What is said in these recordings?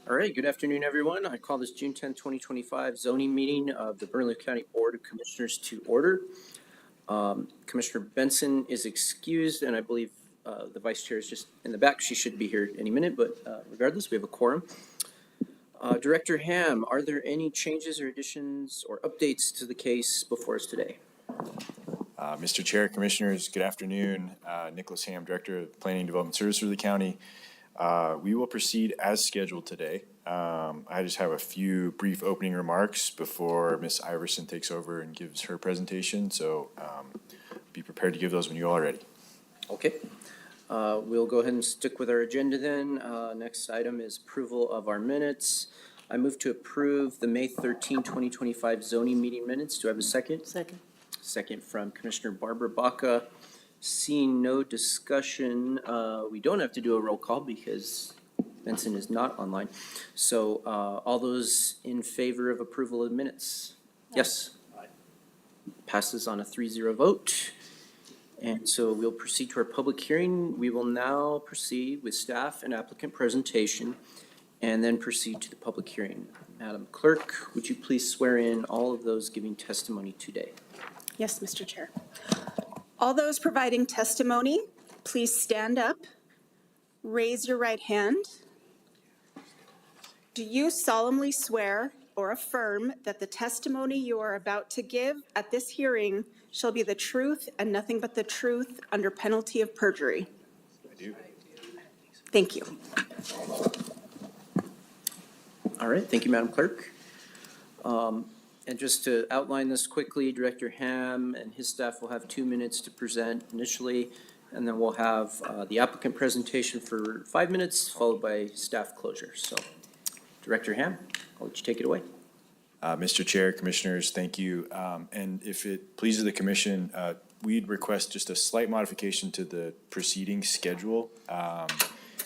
All right, good afternoon, everyone. I call this June 10th, 2025 zoning meeting of the Bernalillo County Board of Commissioners to order. Commissioner Benson is excused, and I believe the vice chair is just in the back. She should be here any minute, but regardless, we have a quorum. Director Ham, are there any changes or additions or updates to the case before us today? Mr. Chair, Commissioners, good afternoon. Nicholas Ham, Director of Planning and Development Services for the county. We will proceed as scheduled today. I just have a few brief opening remarks before Ms. Iverson takes over and gives her presentation, so be prepared to give those when you all are ready. Okay. We'll go ahead and stick with our agenda then. Next item is approval of our minutes. I move to approve the May 13, 2025 zoning meeting minutes. Do I have a second? Second. Second from Commissioner Barbara Baca. Seeing no discussion, we don't have to do a roll call because Benson is not online. So all those in favor of approval of minutes? Yes. Aye. Passes on a 3-0 vote. And so we'll proceed to our public hearing. We will now proceed with staff and applicant presentation and then proceed to the public hearing. Madam Clerk, would you please swear in all of those giving testimony today? Yes, Mr. Chair. All those providing testimony, please stand up, raise your right hand. Do you solemnly swear or affirm that the testimony you are about to give at this hearing shall be the truth and nothing but the truth under penalty of perjury? I do. Thank you. All right, thank you, Madam Clerk. And just to outline this quickly, Director Ham and his staff will have 2 minutes to present initially, and then we'll have the applicant presentation for 5 minutes, followed by staff closure. So, Director Ham, I'll let you take it away. Mr. Chair, Commissioners, thank you. And if it pleases the Commission, we'd request just a slight modification to the proceeding schedule.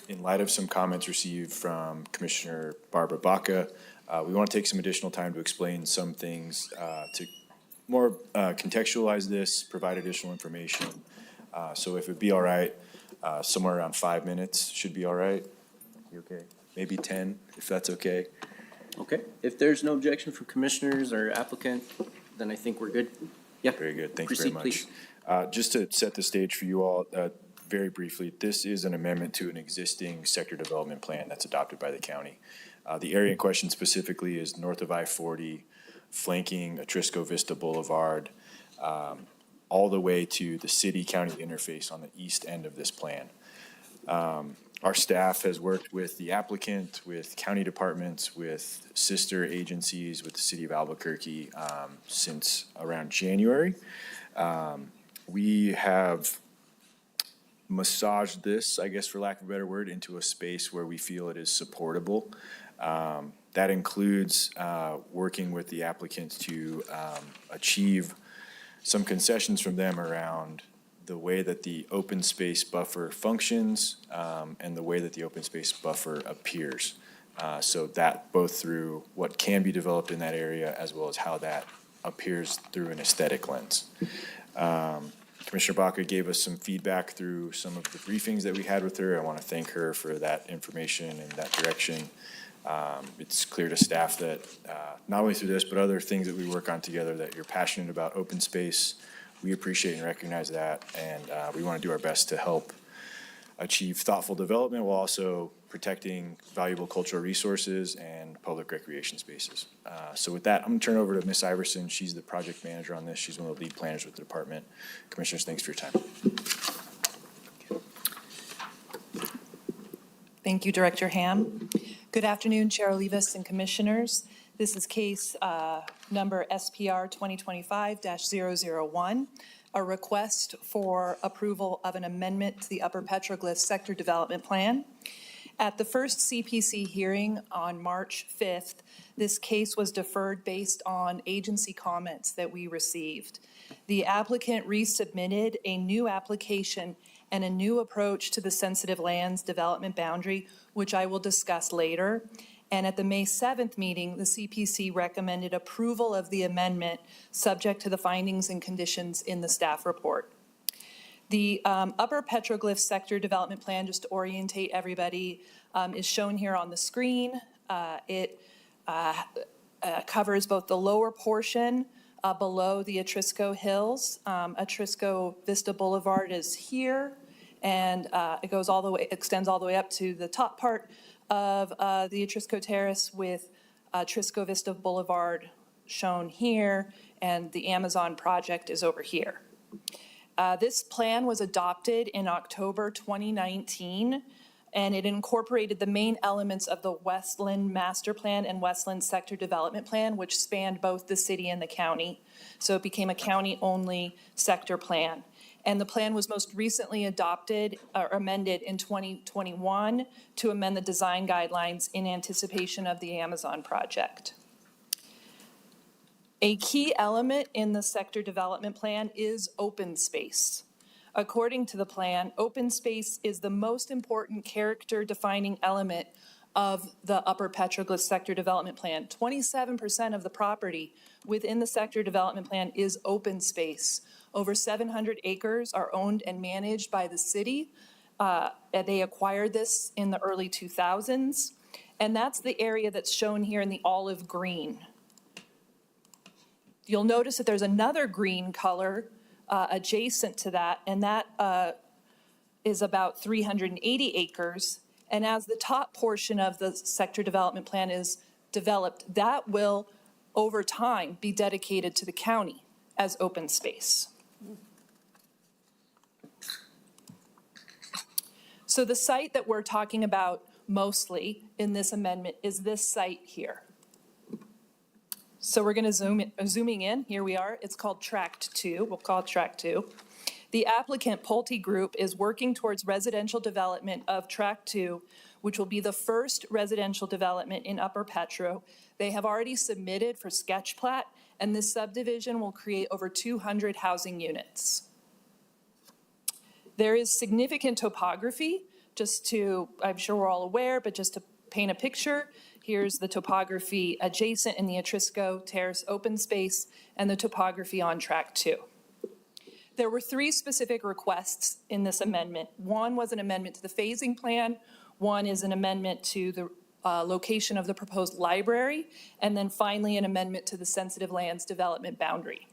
In light of some comments received from Commissioner Barbara Baca, we want to take some additional time to explain some things, to more contextualize this, provide additional information. So if it'd be all right, somewhere around 5 minutes should be all right. You okay? Maybe 10, if that's okay. Okay, if there's no objection from commissioners or applicant, then I think we're good. Yeah. Very good. Thank Proceed, you very much. please. Just to set the stage for you all, very briefly, this is an amendment to an existing sector development plan that's adopted by the county. The area in question specifically is north of I-40, flanking Atrisco Vista Boulevard, all the way to the city-county interface on the east end of this plan. Our staff has worked with the applicant, with county departments, with sister agencies, with the city of Albuquerque since around January. We have massaged this, I guess for lack of a better word, into a space where we feel it is supportable. That includes working with the applicants to achieve some concessions from them around the way that the open space buffer functions and the way that the open space buffer appears. So that both through what can be developed in that area as well as how that appears through an aesthetic lens. Commissioner Baca gave us some feedback through some of the briefings that we had with her. I want to thank her for that information and that direction. It's clear to staff that not only through this, but other things that we work on together, that you're passionate about open space. We appreciate and recognize that, and we want to do our best to help achieve thoughtful development while also protecting valuable cultural resources and public recreation spaces. So with that, I'm going to turn it over to Ms. Iverson. She's the project manager on this. She's one of the lead planners with the department. Commissioners, thanks for your time. Thank you, Director Ham. Good afternoon, Chair Olivas and Commissioners. This is case number SPR 2025-001, a request for approval of an amendment to the Upper Petroglyph Sector Development Plan. At the first CPC hearing on March 5th, this case was deferred based on agency comments that we received. The applicant resubmitted a new application and a new approach to the sensitive lands development boundary, which I will discuss later. And at the May 7th meeting, the CPC recommended approval of the amendment subject to the findings and conditions in the staff report. The Upper Petroglyph Sector Development Plan, just to orientate everybody, is shown here on the screen. It covers both the lower portion below the Atrisco Hills. Atrisco Vista Boulevard is here, and it goes all the way, extends all the way up to the top part of the Atrisco Terrace, with Atrisco Vista Boulevard shown here, and the Amazon project is over here. This plan was adopted in October 2019, and it incorporated the main elements of the Westland Master Plan and Westland Sector Development Plan, which spanned both the city and the county. So it became a county-only sector plan. And the plan was most recently adopted or amended in 2021 to amend the design guidelines in anticipation of the Amazon project. A key element in the sector development plan is open space. According to the plan, open space is the most important character-defining element of the Upper Petroglyph Sector Development Plan. 27% of the property within the sector development plan is open space. Over 700 acres are owned and managed by the city. They acquired this in the early 2000s, and that's the area that's shown here in the olive green. You'll notice that there's another green color adjacent to that, and that is about 380 acres. And as the top portion of the sector development plan is developed, that will, over time, be dedicated to the county as open space. So the site that we're talking about mostly in this amendment is this site here. So we're going to zooming in. Here we are. It's called Tract 2. We'll call it Tract 2. The applicant, Pulte Group, is working towards residential development of Tract 2, which will be the first residential development in Upper Petro. They have already submitted for sketch plat, and this subdivision will create over 200 housing units. There is significant topography, just to, I'm sure we're all aware, but just to paint a picture, here's the topography adjacent in the Atrisco Terrace open space and the topography on Tract 2. There were three specific requests in this amendment. One was an amendment to the phasing plan, one is an amendment to the location of the proposed library, and then finally an amendment to the sensitive lands development boundary.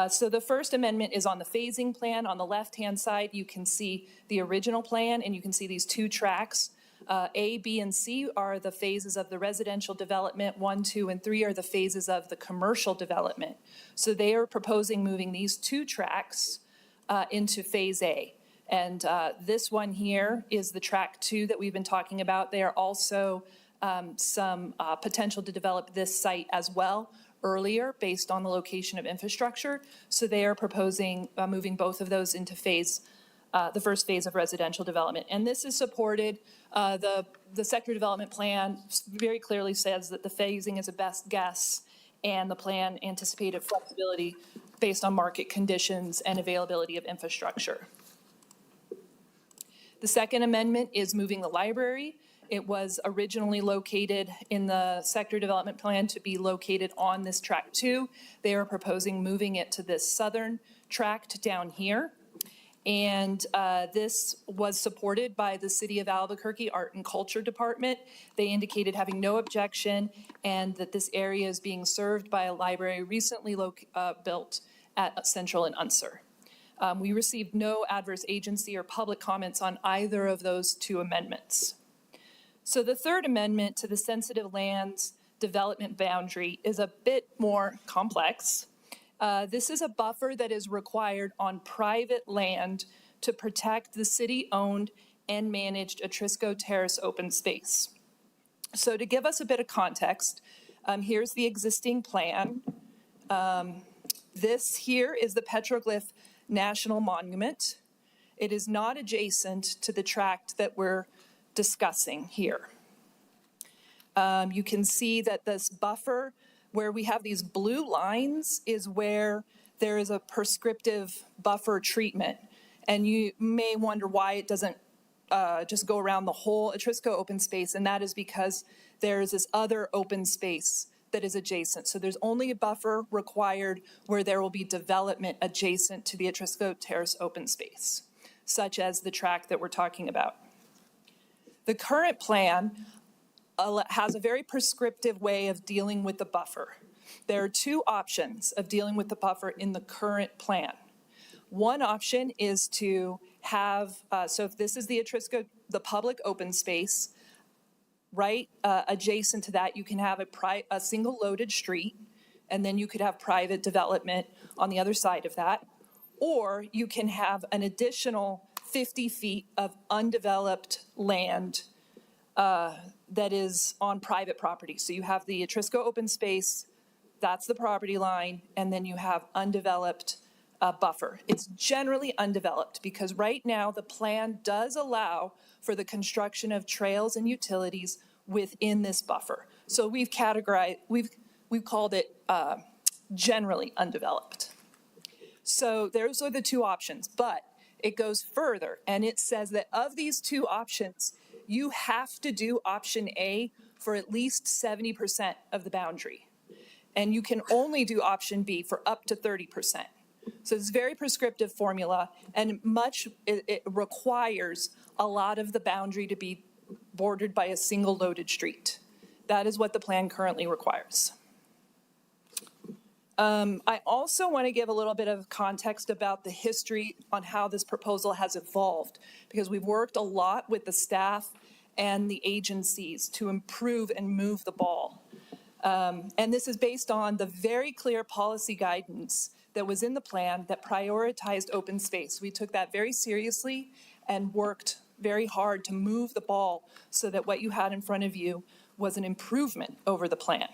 So the first amendment is on the phasing plan. On the left-hand side, you can see the original plan, and you can see these two tracks. A, B, and C are the phases of the residential development. 1, 2, and 3 are the phases of the commercial development. So they are proposing moving these two tracks into Phase A. And this one here is the Tract 2 that we've been talking about. There are also some potential to develop this site as well earlier based on the location of infrastructure. So they are proposing moving both of those into the first phase of residential development. And this is supported. The sector development plan very clearly says that the phasing is a best guess, and the plan anticipated flexibility based on market conditions and availability of infrastructure. The second amendment is moving the library. It was originally located in the sector development plan to be located on this Tract 2. They are proposing moving it to this southern tract down here. And this was supported by the City of Albuquerque Art and Culture Department. They indicated having no objection and that this area is being served by a library recently built at Central and Unser. We received no adverse agency or public comments on either of those two amendments. So the third amendment to the sensitive lands development boundary is a bit more complex. This is a buffer that is required on private land to protect the city-owned and managed Atrisco Terrace open space. So to give us a bit of context, here's the existing plan. This here is the Petroglyph National Monument. It is not adjacent to the tract that we're discussing here. You can see that this buffer, where we have these blue lines, is where there is a prescriptive buffer treatment. And you may wonder why it doesn't just go around the whole Atrisco open space, and that is because there is this other open space that is adjacent. So there's only a buffer required where there will be development adjacent to the Atrisco Terrace open space, such as the tract that we're talking about. The current plan has a very prescriptive way of dealing with the buffer. There are two options of dealing with the buffer in the current plan. One option is to have, so if this is the Atrisco, the public open space, right adjacent to that, you can have a single loaded street, and then you could have private development on the other side of that. Or you can have an additional 50 feet of undeveloped land that is on private property. So you have the Atrisco open space, that's the property line, and then you have undeveloped buffer. It's generally undeveloped because right now the plan does allow for the construction of trails and utilities within this buffer. So we've categorized, we've called it generally undeveloped. So those are the two options, but it goes further and it says that of these two options, you have to do option A for at least 70% of the boundary. And you can only do option B for up to 30%. So it's a very prescriptive formula, and it requires a lot of the boundary to be bordered by a single loaded street. That is what the plan currently requires. I also want to give a little bit of context about the history on how this proposal has evolved, because we've worked a lot with the staff and the agencies to improve and move the ball. And this is based on the very clear policy guidance that was in the plan that prioritized open space. We took that very seriously and worked very hard to move the ball so that what you had in front of you was an improvement over the plan.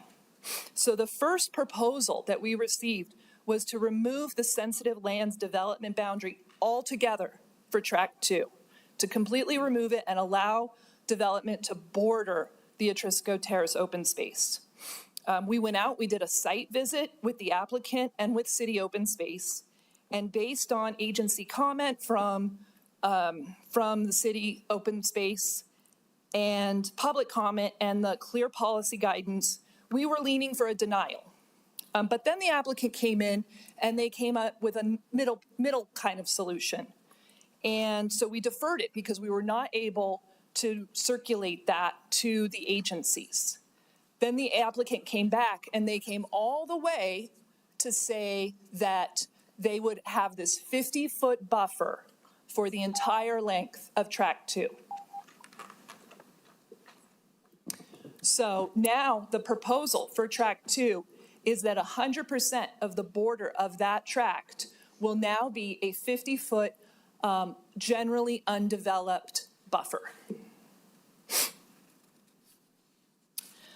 So the first proposal that we received was to remove the sensitive lands development boundary altogether for Tract 2, to completely remove it and allow development to border the Atrisco Terrace open space. We went out, we did a site visit with the applicant and with City Open Space, and based on agency comment from the City Open Space and public comment and the clear policy guidance, we were leaning for a denial. But then the applicant came in and they came up with a middle kind of solution. And so we deferred it because we were not able to circulate that to the agencies. Then the applicant came back and they came all the way to say that they would have this 50-foot buffer for the entire length of Tract 2. So now the proposal for Tract 2 is that 100% of the border of that tract will now be a 50-foot generally undeveloped buffer.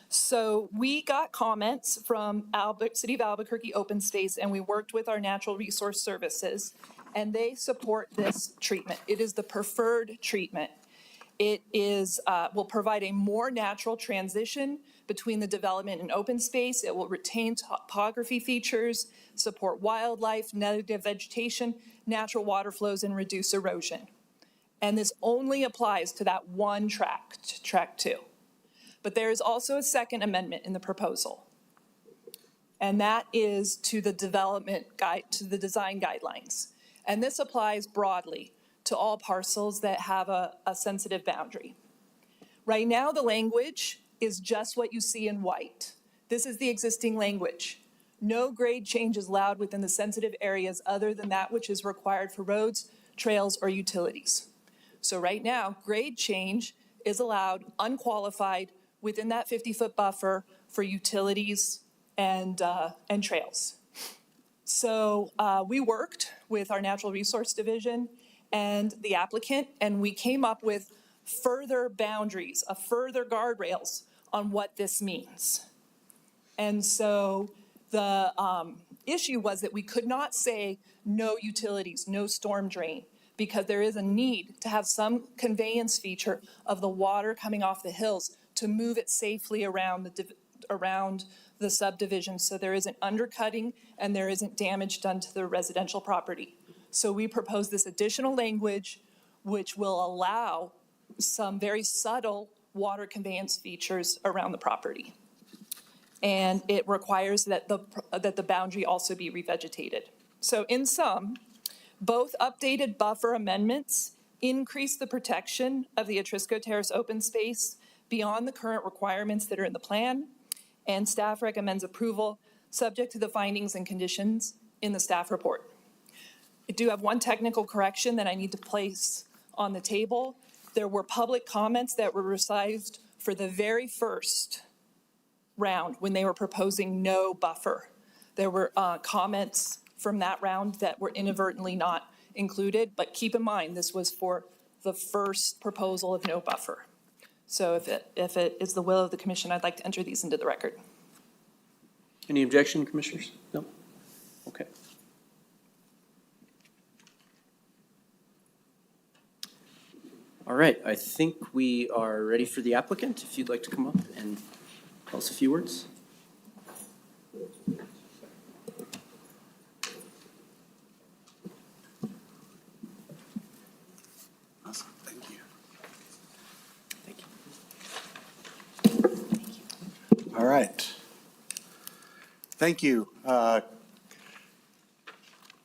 So we got comments from City of Albuquerque Open Space, and we worked with our natural resource services, and they support this treatment. It is the preferred treatment. It will provide a more natural transition between the development and open space. It will retain topography features, support wildlife, native vegetation, natural water flows, and reduce erosion. And this only applies to that one tract, Tract 2. But there is also a second amendment in the proposal, and that is to the development guide, to the design guidelines. And this applies broadly to all parcels that have a sensitive boundary. Right now, the language is just what you see in white. This is the existing language. No grade change is allowed within the sensitive areas other than that which is required for roads, trails, or utilities. So right now, grade change is allowed unqualified within that 50-foot buffer for utilities and trails. So we worked with our Natural Resource Division and the applicant, and we came up with further boundaries, further guardrails on what this means. And so the issue was that we could not say no utilities, no storm drain, because there is a need to have some conveyance feature of the water coming off the hills to move it safely around the subdivision so there isn't undercutting and there isn't damage done to the residential property. So we propose this additional language which will allow some very subtle water conveyance features around the property. And it requires that the boundary also be revegetated. So in sum, both updated buffer amendments increase the protection of the Atrisco Terrace open space beyond the current requirements that are in the plan, and staff recommends approval subject to the findings and conditions in the staff report. I do have one technical correction that I need to place on the table. There were public comments that were received for the very first round when they were proposing no buffer. There were comments from that round that were inadvertently not included, but keep in mind, this was for the first proposal of no buffer. So if it is the will of the commission, I'd like to enter these into the record. Any objection, commissioners? No? Okay. All right, I think we are ready for the applicant. If you'd like to come up and tell us a few words. Awesome, thank you. Thank you. All right. Thank you.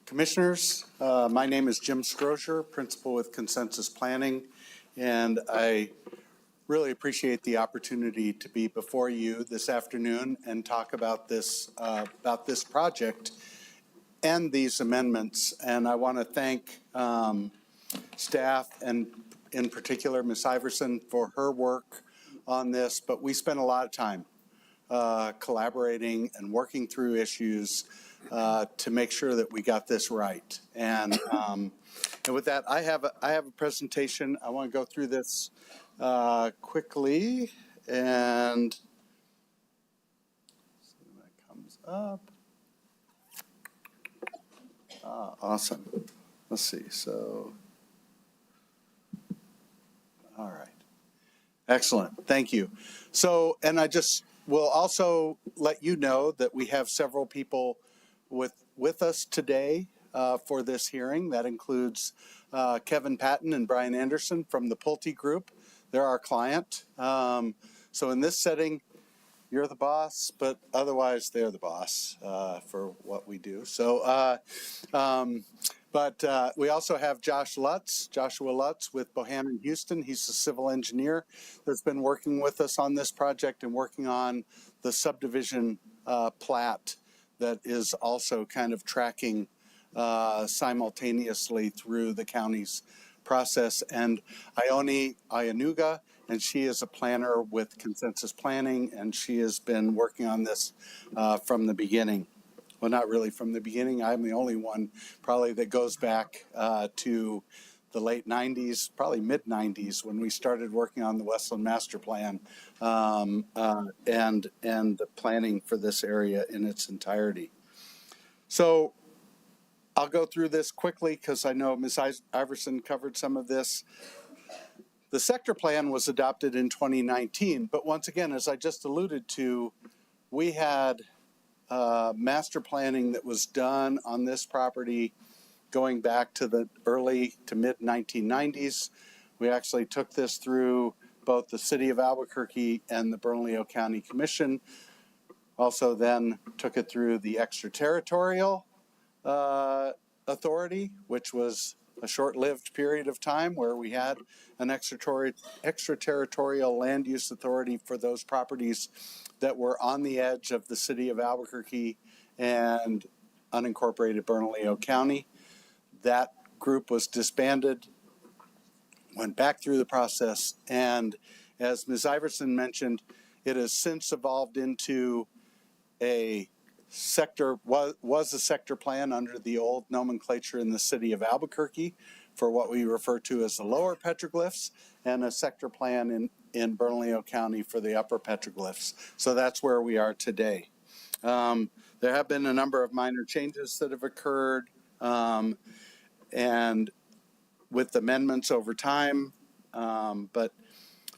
Commissioners, my name is Jim Strozier, Principal with Consensus Planning, and I really appreciate the opportunity to be before you this afternoon and talk about this project and these amendments. And I want to thank staff and in particular Ms. Iverson for her work on this, but we spent a lot of time collaborating and working through issues to make sure that we got this right. And with that, I have a presentation. I want to go through this quickly and see when that comes up. Awesome. Let's see. So, all right. Excellent. Thank you. So, and I just will also let you know that we have several people with us today for this hearing. That includes Kevin Patton and Brian Anderson from the Pulte Group. They're our client. So in this setting, you're the boss, but otherwise they're the boss for what we do. So, but we also have Joshua Lutz with Bohannon Houston. He's a civil engineer that's been working with us on this project and working on the subdivision plat that is also kind of tracking simultaneously through the county's process. And Ione Ianuga, and she is a planner with Consensus Planning, and she has been working on this from the beginning. Well, not really from the beginning. I'm the only one probably that goes back to the late 90s, probably mid 90s, when we started working on the Westland Master Plan and the planning for this area in its entirety. So I'll go through this quickly because I know Ms. Iverson covered some of this. The sector plan was adopted in 2019, but once again, as I just alluded to, we had master planning that was done on this property going back to the early to mid 1990s. We actually took this through both the City of Albuquerque and the Bernalillo County Commission. Also then took it through the extraterritorial authority, which was a short-lived period of time where we had an extraterritorial land use authority for those properties that were on the edge of the City of Albuquerque and unincorporated Bernalillo County. That group was disbanded, went back through the process, and as Ms. Iverson mentioned, it has since evolved into a sector, was a sector plan under the old nomenclature in the City of Albuquerque for what we refer to as the lower petroglyphs, and a sector plan in Bernalillo County for the upper petroglyphs. So that's where we are today. There have been a number of minor changes that have occurred, and with amendments over time. But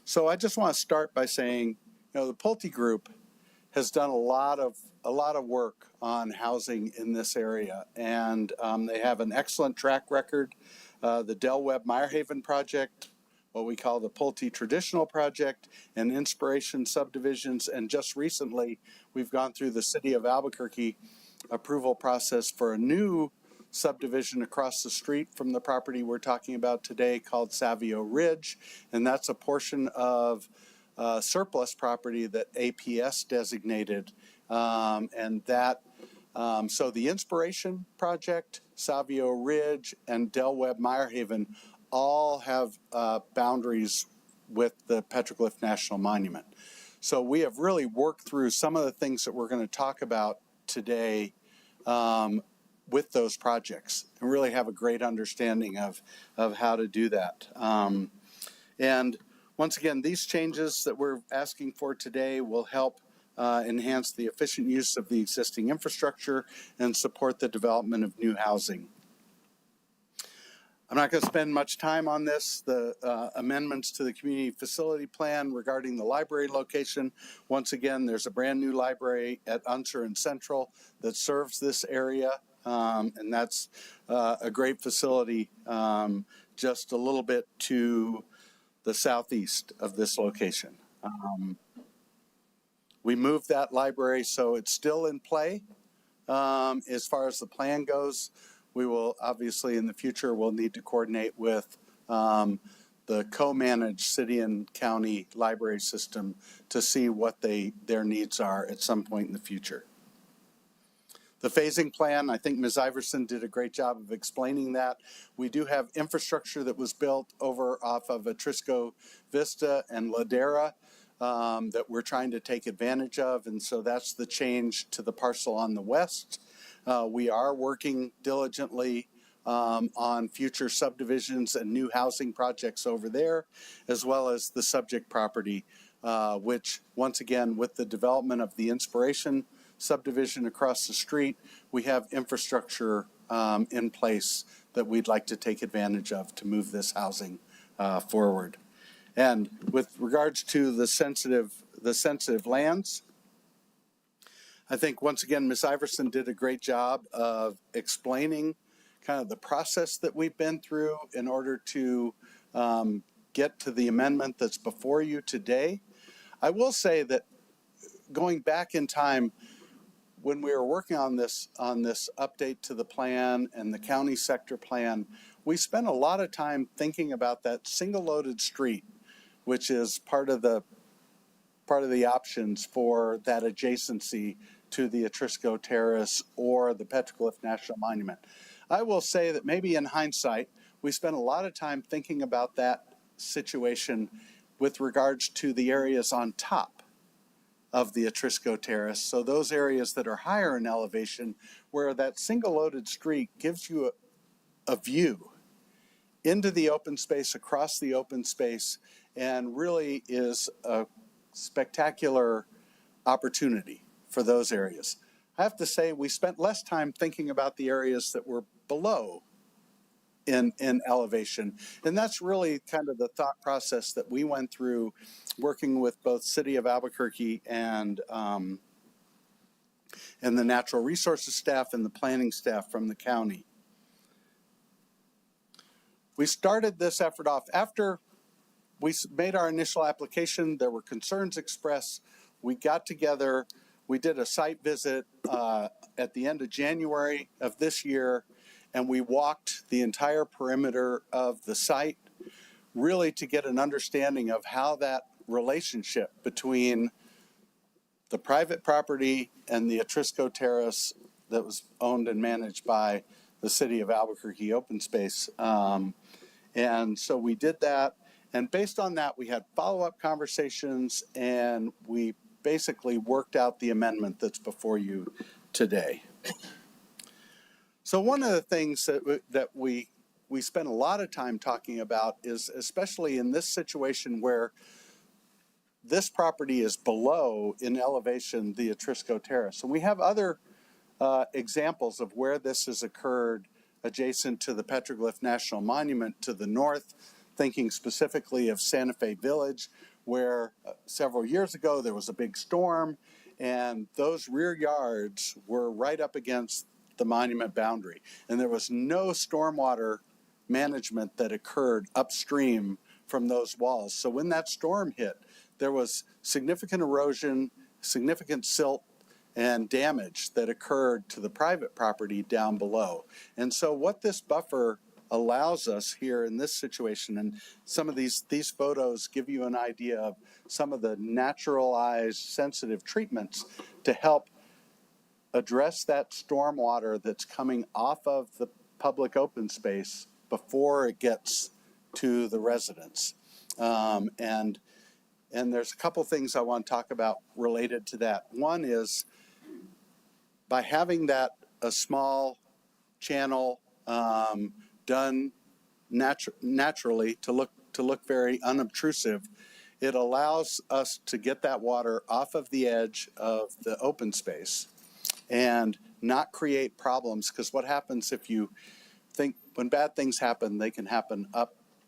so I just want to start by saying, the Pulte Group has done a lot of work on housing in this area, and they have an excellent track record. The Del Webb Meyerhaven project, what we call the Pulte Traditional Project, and Inspiration Subdivisions, and just recently we've gone through the City of Albuquerque approval process for a new subdivision across the street from the property we're talking about today called Savio Ridge, and that's a portion of surplus property that APS designated, and that so the Inspiration Project, Savio Ridge, and Del Webb Meyerhaven all have boundaries with the Petroglyph National Monument. So we have really worked through some of the things that we're going to talk about today with those projects and really have a great understanding of how to do that. And once again, these changes that we're asking for today will help enhance the efficient use of the existing infrastructure and support the development of new housing. I'm not going to spend much time on this. The amendments to the community facility plan regarding the library location. Once again, there's a brand new library at Unser and Central that serves this area, and that's a great facility just a little bit to the southeast of this location. We moved that library, so it's still in play. As far as the plan goes, we will obviously in the future we'll need to coordinate with the co-managed city and county library system to see what their needs are at some point in the future. The phasing plan, I think Ms. Iverson did a great job of explaining that. We do have infrastructure that was built over off of Atrisco Vista and Ladera that we're trying to take advantage of, and so that's the change to the parcel on the west. We are working diligently on future subdivisions and new housing projects over there, as well as the subject property, which once again, with the development of the Inspiration subdivision across the street, we have infrastructure in place that we'd like to take advantage of to move this housing forward. And with regards to the sensitive lands, I think once again, Ms. Iverson did a great job of explaining kind of the process that we've been through in order to get to the amendment that's before you today. I will say that going back in time, when we were working on this update to the plan and the county sector plan, we spent a lot of time thinking about that single loaded street, which is part of the options for that adjacency to the Atrisco Terrace or the Petroglyph National Monument. I will say that maybe in hindsight, we spent a lot of time thinking about that situation with regards to the areas on top of the Atrisco Terrace. So those areas that are higher in elevation, where that single loaded street gives you a view into the open space, across the open space, and really is a spectacular opportunity for those areas. I have to say we spent less time thinking about the areas that were below in elevation. And that's really kind of the thought process that we went through working with both City of Albuquerque and the natural resources staff and the planning staff from the county. We started this effort off after we made our initial application. There were concerns expressed. We got together. We did a site visit at the end of January of this year, and we walked the entire perimeter of the site, really to get an understanding of how that relationship between the private property and the Atrisco Terrace that was owned and managed by the City of Albuquerque Open Space. And so we did that. And based on that, we had follow-up conversations, and we basically worked out the amendment that's before you today. So one of the things that we spend a lot of time talking about is, especially in this situation where this property is below in elevation the Atrisco Terrace. And we have other examples of where this has occurred adjacent to the Petroglyph National Monument to the north, thinking specifically of Santa Fe Village, where several years ago there was a big storm, and those rear yards were right up against the monument boundary. And there was no stormwater management that occurred upstream from those walls. So when that storm hit, there was significant erosion, significant silt, and damage that occurred to the private property down below. And so what this buffer allows us here in this situation, and some of these photos give you an idea of some of the naturalized sensitive treatments to help address that stormwater that's coming off of the public open space before it gets to the residents. And there's a couple things I want to talk about related to that. One is by having that a small channel done naturally to look very unobtrusive, it allows us to get that water off of the edge of the open space and not create problems. Because what happens if you think when bad things happen, they can happen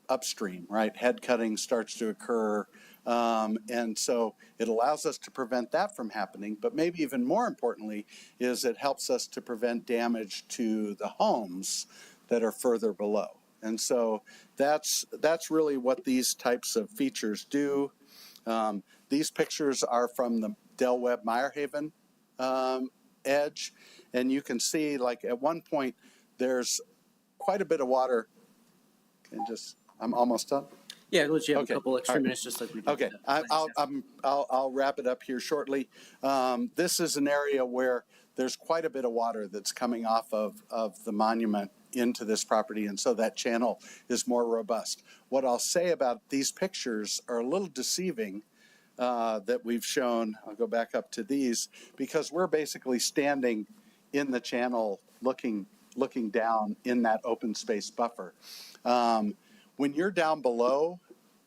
upstream, right? Head cutting starts to occur. And so it allows us to prevent that from happening. But maybe even more importantly is it helps us to prevent damage to the homes that are further below. And so that's really what these types of features do. These pictures are from the Del Webb Meyerhaven edge. And you can see, like, at one point, there's quite a bit of water. I'm almost done. Yeah, let's you have Okay. a couple extra All right. minutes, just like we did. Okay, I'll wrap it up here shortly. This is an area where there's quite a bit of water that's coming off of the monument into this property, and so that channel is more robust. What I'll say about these pictures are a little deceiving that we've shown. I'll go back up to these because we're basically standing in the channel looking down in that open space buffer. When you're down below,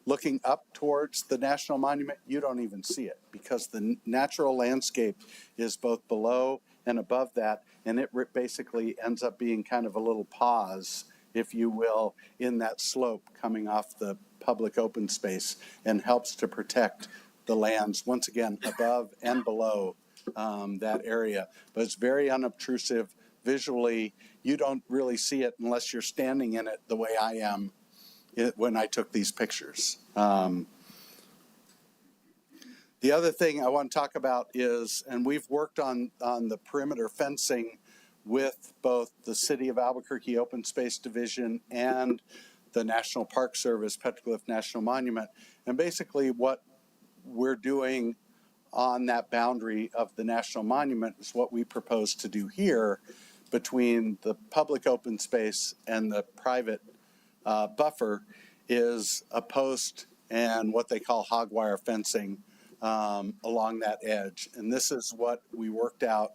looking up towards the National Monument, you don't even see it because the natural landscape is both below and above that, and it basically ends up being kind of a little pause, if you will, in that slope coming off the public open space and helps to protect the lands, once again, above and below that area. But it's very unobtrusive. Visually, you don't really see it unless you're standing in it the way I am when I took these pictures. The other thing I want to talk about is, and we've worked on the perimeter fencing with both the City of Albuquerque Open Space Division and the National Park Service, Petroglyph National Monument. And basically what we're doing on that boundary of the National Monument is what we propose to do here between the public open space and the private buffer is a post and what they call hog wire fencing along that edge. And this is what we worked out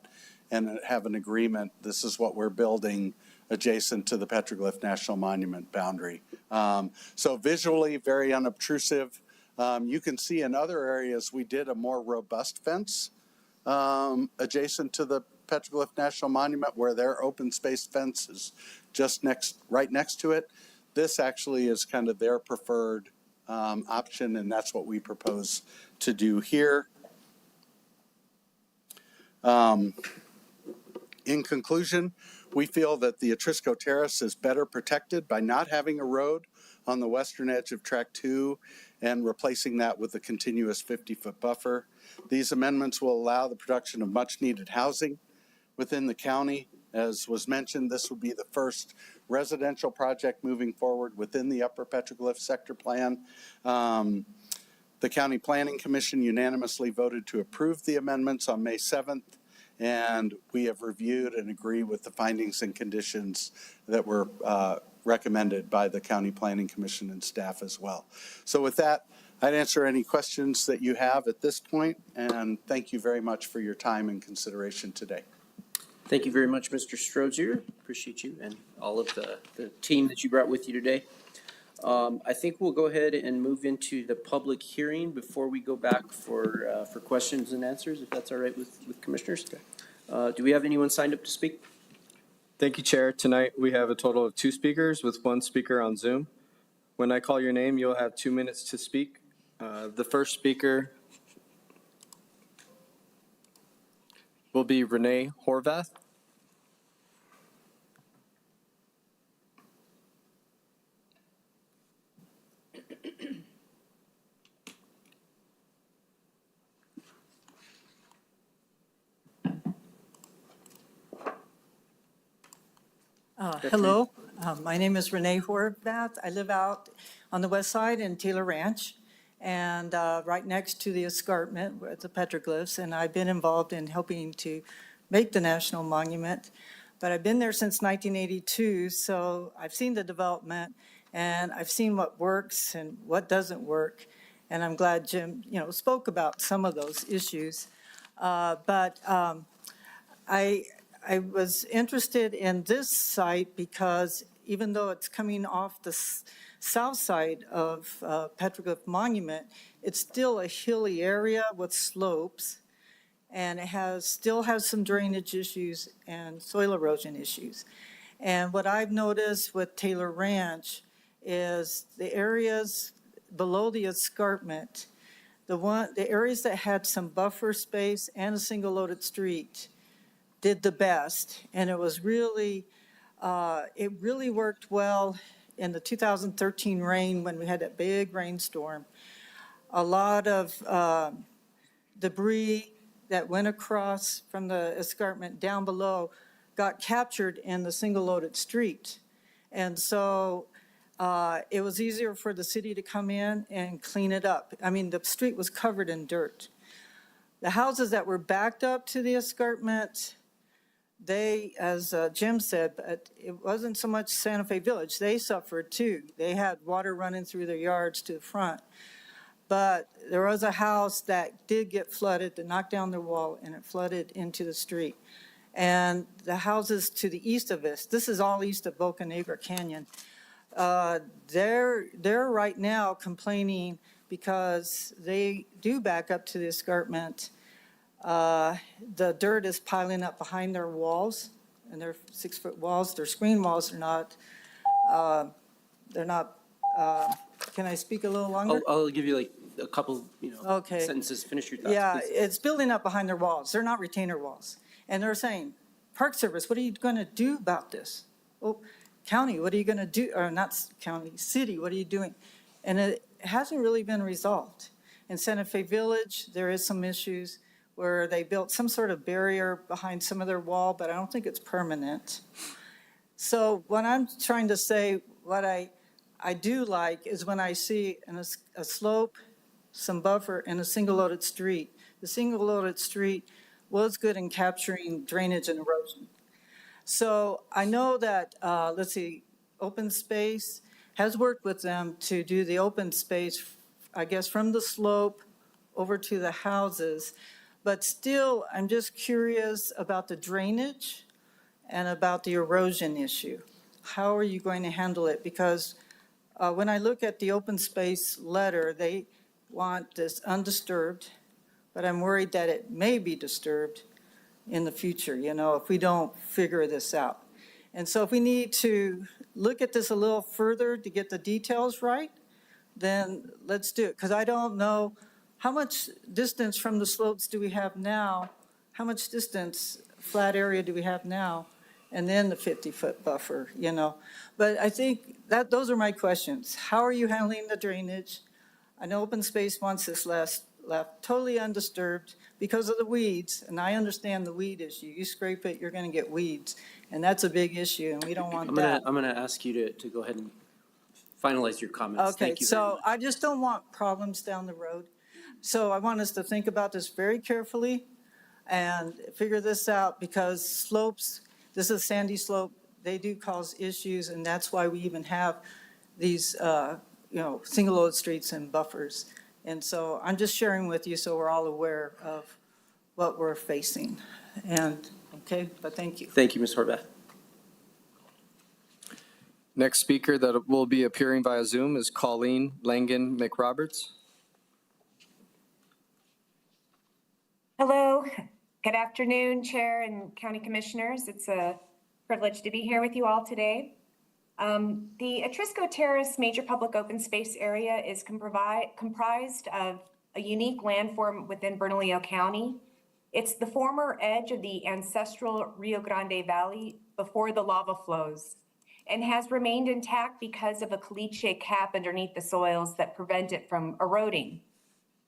and have an agreement. This is what we're building adjacent to the Petroglyph National Monument boundary. So visually very unobtrusive. You can see in other areas we did a more robust fence adjacent to the Petroglyph National Monument where their open space fence is just right next to it. This actually is kind of their preferred option, and that's what we propose to do here. In conclusion, we feel that the Atrisco Terrace is better protected by not having a road on the western edge of Track 2 and replacing that with a continuous 50-foot buffer. These amendments will allow the production of much-needed housing within the county. As was mentioned, this will be the first residential project moving forward within the Upper Petroglyph Sector Plan. The County Planning Commission unanimously voted to approve the amendments on May 7th, and we have reviewed and agree with the findings and conditions that were recommended by the County Planning Commission and staff as well. So with that, I'd answer any questions that you have at this point, and thank you very much for your time and consideration today. Thank you very much, Mr. Strozier. Appreciate you and all of the team that you brought with you today. I think we'll go ahead and move into the public hearing before we go back for questions and answers, if that's all right with commissioners. Do we have anyone signed up to speak? Thank you, Chair. Tonight we have a total of 2 speakers with 1 speaker on Zoom. When I call your name, you'll have 2 minutes to speak. The first speaker will be Renee Horvath. Hello, My name is Renee Horvath. I live out on the west side in Taylor Ranch and right next to the escarpment with the petroglyphs. And I've been involved in helping to make the national monument. But I've been there since 1982, so I've seen the development and I've seen what works and what doesn't work. And I'm glad Jim, spoke about some of those issues. I was interested in this site because even though it's coming off the south side of Petroglyph Monument, it's still a hilly area with slopes, and it still has some drainage issues and soil erosion issues. And what I've noticed with Taylor Ranch is the areas below the escarpment, the areas that had some buffer space and a single loaded street did the best. And it was really, it really worked well in the 2013 rain when we had that big rainstorm. A lot of debris that went across from the escarpment down below got captured in the single loaded street. And so it was easier for the city to come in and clean it up. I mean, the street was covered in dirt. The houses that were backed up to the escarpment, they, as Jim said, but it wasn't so much Santa Fe Village. They suffered too. They had water running through their yards to the front. But there was a house that did get flooded, that knocked down their wall, and it flooded into the street. And the houses to the east of this is all east of Boca Negra Canyon, they're right now complaining because they do back up to the escarpment. The dirt is piling up behind their walls, and they're 6-foot walls. Their screen walls are not, can I speak a little longer? I'll give you like a couple, Okay. sentences. Finish your thoughts, Yeah, please. it's building up behind their walls. They're not retainer walls. And they're saying, Park Service, what are you going to do about this? Oh, county, what are you going to do? Or not county, city, what are you doing? And it hasn't really been resolved. In Santa Fe Village, there is some issues where they built some sort of barrier behind some of their wall, but I don't think it's permanent. So what I'm trying to say, what I do like is when I see a slope, some buffer, and a single loaded street. The single loaded street was good in capturing drainage and erosion. So I know that, open space has worked with them to do the open space, I guess, from the slope over to the houses. But still, I'm just curious about the drainage and about the erosion issue. How are you going to handle it? Because when I look at the open space letter, they want this undisturbed, but I'm worried that it may be disturbed in the future, if we don't figure this out. And so if we need to look at this a little further to get the details right, then let's do it. Because I don't know how much distance from the slopes do we have now? How much distance, flat area do we have now? And then the 50-foot buffer, But I think those are my questions. How are you handling the drainage? I know open space wants this left totally undisturbed because of the weeds, and I understand the weed issue. You scrape it, you're going to get weeds, and that's a big issue, and we don't want that. I'm gonna ask you to go ahead and finalize your comments. Okay, Thank you very so much. I just don't want problems down the road. So I want us to think about this very carefully and figure this out, because slopes, this is a sandy slope, they do cause issues, and that's why we even have these, single load streets and buffers. And so I'm just sharing with you so we're all aware of what we're facing. And, but thank you. Thank you, Ms. Horvath. Next speaker that will be appearing via Zoom is Colleen Langan McRoberts. Hello, good afternoon, Chair and County Commissioners. It's a privilege to be here with you all today. The Atrisco Terrace Major Public Open Space Area is comprised of a unique landform within Bernalillo County. It's the former edge of the ancestral Rio Grande Valley before the lava flows, and has remained intact because of a caliche cap underneath the soils that prevent it from eroding.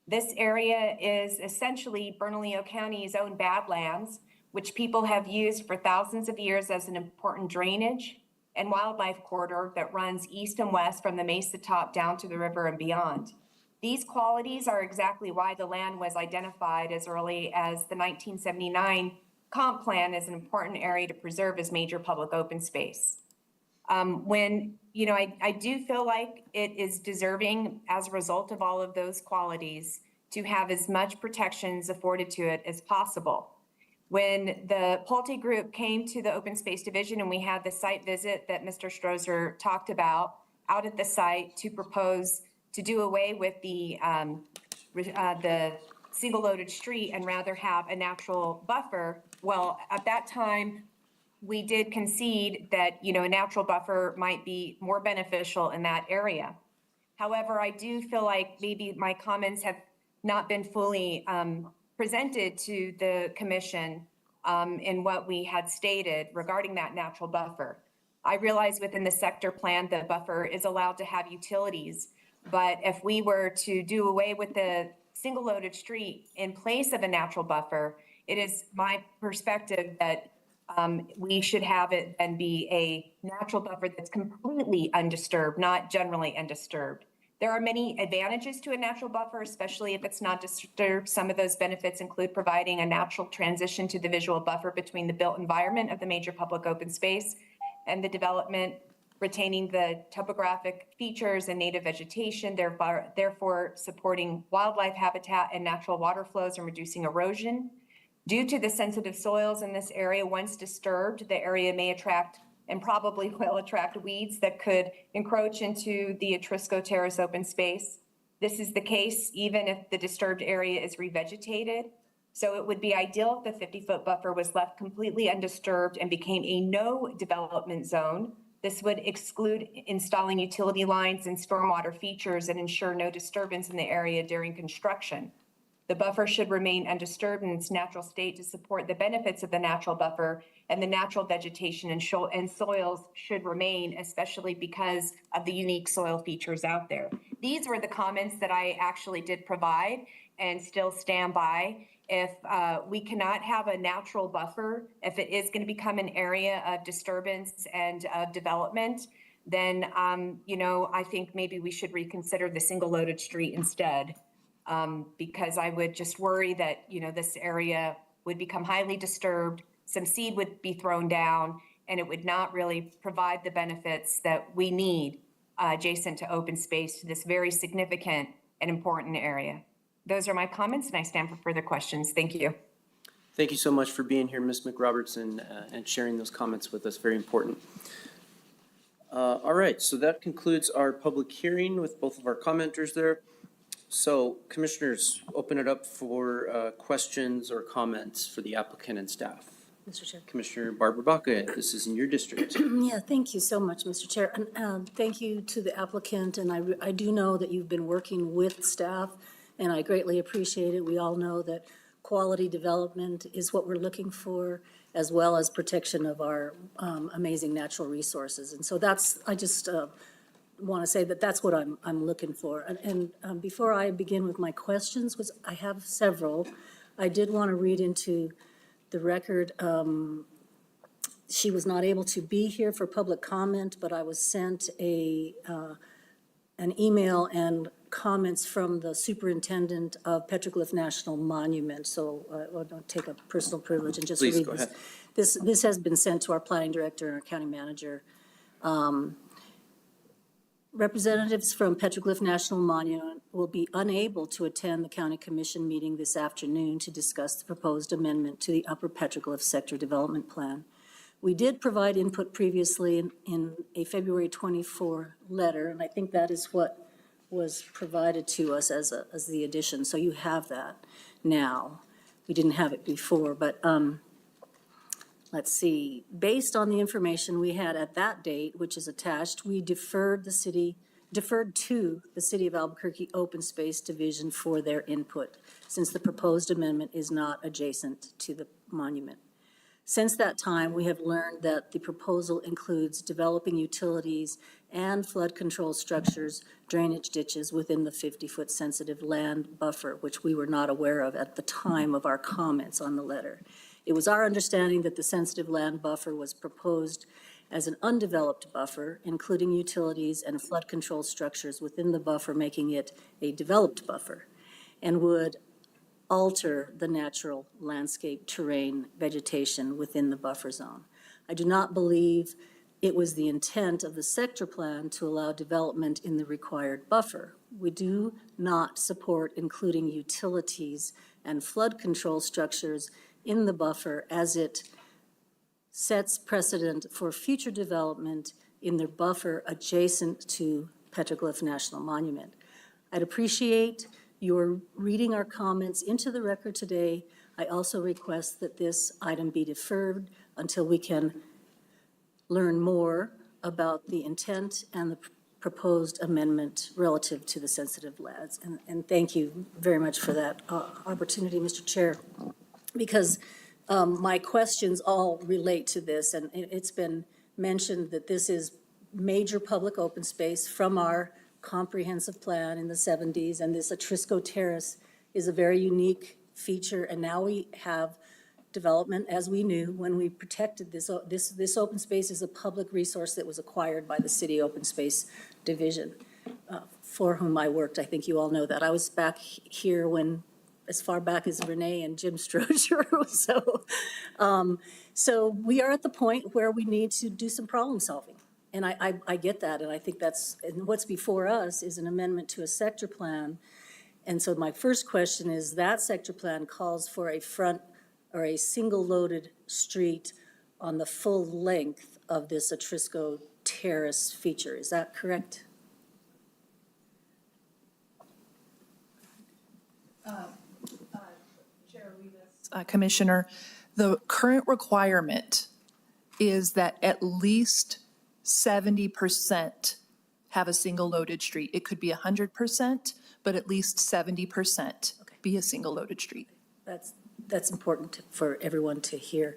This area is essentially Bernalillo County's own badlands, which people have used for thousands of years as an important drainage, and wildlife corridor that runs east and west from the Mesa Top down to the river and beyond. These qualities are exactly why the land was identified as early as the 1979 comp plan as an important area to preserve as major public open space. I do feel like it is deserving as a result of all of those qualities to have as much protections afforded to it as possible. When the Pulte Group came to the Open Space Division and we had the site visit that Mr. Strozer talked about out at the site to propose to do away with the single loaded street and rather have a natural buffer, well, at that time, we did concede that, a natural buffer might be more beneficial in that area. However, I do feel like maybe my comments have not been fully presented to the commission in what we had stated regarding that natural buffer. I realize within the sector plan, the buffer is allowed to have utilities, but if we were to do away with the single loaded street in place of a natural buffer, it is my perspective that we should have it and be a natural buffer that's completely undisturbed, not generally undisturbed. There are many advantages to a natural buffer, especially if it's not disturbed. Some of those benefits include providing a natural transition to the visual buffer between the built environment of the major public open space and the development, retaining the topographic features and native vegetation, therefore supporting wildlife habitat and natural water flows and reducing erosion. Due to the sensitive soils in this area, once disturbed, the area may attract and probably will attract weeds that could encroach into the Etrisco Terrace open space. This is the case even if the disturbed area is revegetated. So it would be ideal if the 50-foot buffer was left completely undisturbed and became a no development zone. This would exclude installing utility lines and stormwater features and ensure no disturbance in the area during construction. The buffer should remain undisturbed in its natural state to support the benefits of the natural buffer, and the natural vegetation and soils should remain, especially because of the unique soil features out there. These were the comments that I actually did provide and still stand by. If we cannot have a natural buffer, if it is going to become an area of disturbance and of development, then, I think maybe we should reconsider the single loaded street instead. Because I would just worry that, this area would become highly disturbed, some seed would be thrown down, and it would not really provide the benefits that we need adjacent to open space to this very significant and important area. Those are my comments, and I stand for further questions. Thank you. Thank you so much for being here, Ms. McRobertson, and sharing those comments with us. Very important. All right, so that concludes our public hearing with both of our commenters there. So commissioners, open it up for questions or comments for the applicant and staff. Mr. Chair. Commissioner Barbara Baca, this is in your district. Yeah, thank you so much, Mr. Chair. And thank you to the applicant. And I do know that you've been working with staff, and I greatly appreciate it. We all know that quality development is what we're looking for, as well as protection of our amazing natural resources. And so I just want to say that that's what I'm looking for. And before I begin with my questions, because I have several, I did want to read into the record. She was not able to be here for public comment, but I was sent an email and comments from the superintendent of Petroglyph National Monument. So I'll take a personal privilege and just Please, read go this. ahead. This has been sent to our planning director and our county manager. Representatives from Petroglyph National Monument will be unable to attend the county commission meeting this afternoon to discuss the proposed amendment to the Upper Petroglyph Sector Development Plan. We did provide input previously in a February 24 letter, and I think that is what was provided to us as the addition. So you have that now. We didn't have it before, but let's see. Based on the information we had at that date, which is attached, we deferred to the City of Albuquerque Open Space Division for their input, since the proposed amendment is not adjacent to the monument. Since that time, we have learned that the proposal includes developing utilities and flood control structures, drainage ditches within the 50-foot sensitive land buffer, which we were not aware of at the time of our comments on the letter. It was our understanding that the sensitive land buffer was proposed as an undeveloped buffer, including utilities and flood control structures within the buffer, making it a developed buffer, and would alter the natural landscape, terrain, vegetation within the buffer zone. I do not believe it was the intent of the sector plan to allow development in the required buffer. We do not support including utilities and flood control structures in the buffer as it sets precedent for future development in the buffer adjacent to Petroglyph National Monument. I'd appreciate your reading our comments into the record today. I also request that this item be deferred until we can learn more about the intent and the proposed amendment relative to the sensitive lands. And thank you very much for that opportunity, Mr. Chair, because my questions all relate to this, and it's been mentioned that this is major public open space from our comprehensive plan in the 70s, and this Atrisco Terrace is a very unique feature, and now we have development, as we knew when we protected this. This open space is a public resource that was acquired by the City Open Space Division, for whom I worked. I think you all know that. I was back here when, as far back as Renee and Jim Stroger. So we are at the point where we need to do some problem solving. And I get that, and I think that's, and what's before us is an amendment to a sector plan. And so my first question is, that sector plan calls for a front or a single-loaded street on the full length of this Atrisco Terrace feature. Is that correct? Commissioner, the current requirement is that at least 70% have a single-loaded street. It could be 100%, but at least 70% be a single-loaded street. That's important for everyone to hear.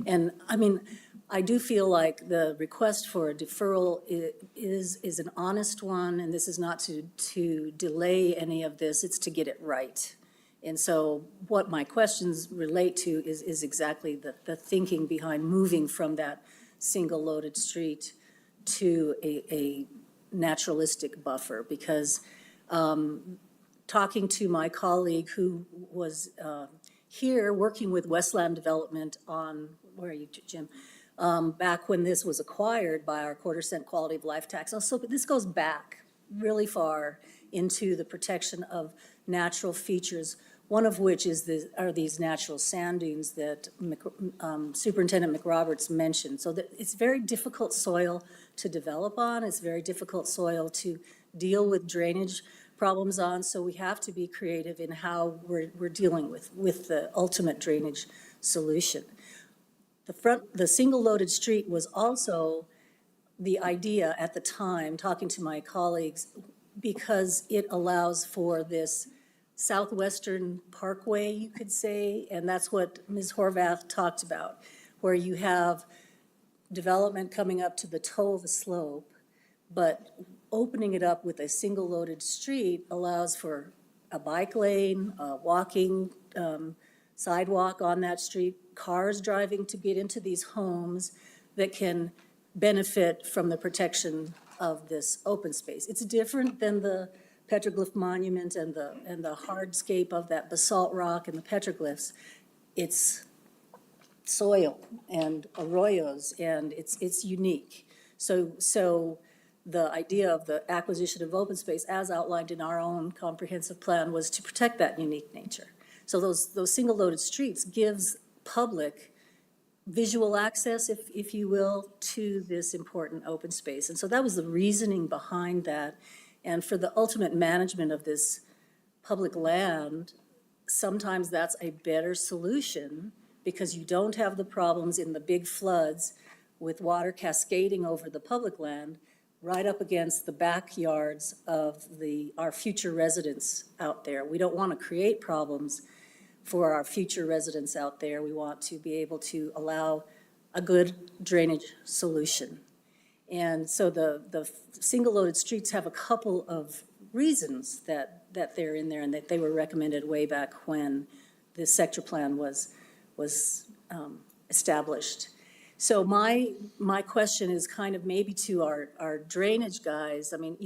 And I mean, I do feel like the request for a deferral is an honest one, and this is not to delay any of this, it's to get it right. And so what my questions relate to is exactly the thinking behind moving from that single-loaded street to a naturalistic buffer, because talking to my colleague who was here working with Westland Development on, where are you, Jim? Back when this was acquired by our quarter-cent quality of life tax. So this goes back really far into the protection of natural features, one of which are these natural sand dunes that Superintendent McRoberts mentioned. So that it's very difficult soil to develop on. It's very difficult soil to deal with drainage problems on. So we have to be creative in how we're dealing with the ultimate drainage solution. The single-loaded street was also the idea at the time, talking to my colleagues, because it allows for this southwestern parkway, you could say, and that's what Ms. Horvath talked about, where you have development coming up to the toe of a slope, but opening it up with a single-loaded street allows for a bike lane, a walking sidewalk on that street, cars driving to get into these homes that can benefit from the protection of this open space. It's different than the petroglyph monument and the hardscape of that basalt rock and the petroglyphs. It's soil and arroyos, and it's unique. So the idea of the acquisition of open space, as outlined in our own comprehensive plan, was to protect that unique nature. So those single-loaded streets gives public visual access, if you will, to this important open space. And so that was the reasoning behind that. And for the ultimate management of this public land, sometimes that's a better solution, because you don't have the problems in the big floods with water cascading over the public land right up against the backyards of our future residents out there. We don't want to create problems for our future residents out there. We want to be able to allow a good drainage solution. And so the single-loaded streets have a couple of reasons that they're in there, and that they were recommended way back when the sector plan was established. So my question is kind of maybe to our drainage guys. I mean,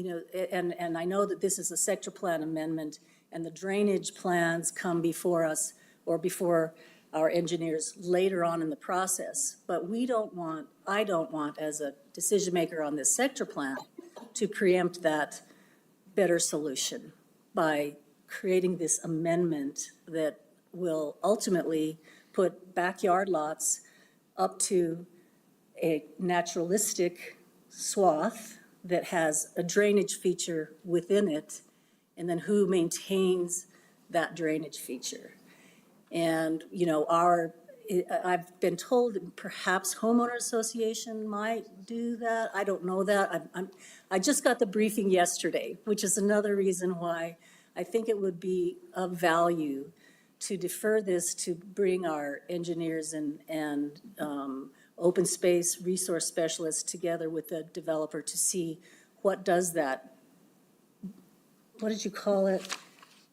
and I know that this is a sector plan amendment, and the drainage plans come before us or before our engineers later on in the process. But I don't want, as a decision maker on this sector plan, to preempt that better solution by creating this amendment that will ultimately put backyard lots up to a naturalistic swath that has a drainage feature within it, and then who maintains that drainage feature. And, I've been told that perhaps homeowner association might do that. I don't know that. I just got the briefing yesterday, which is another reason why I think it would be of value to defer this, to bring our engineers and open space resource specialists together with the developer to see what does that, what did you call it?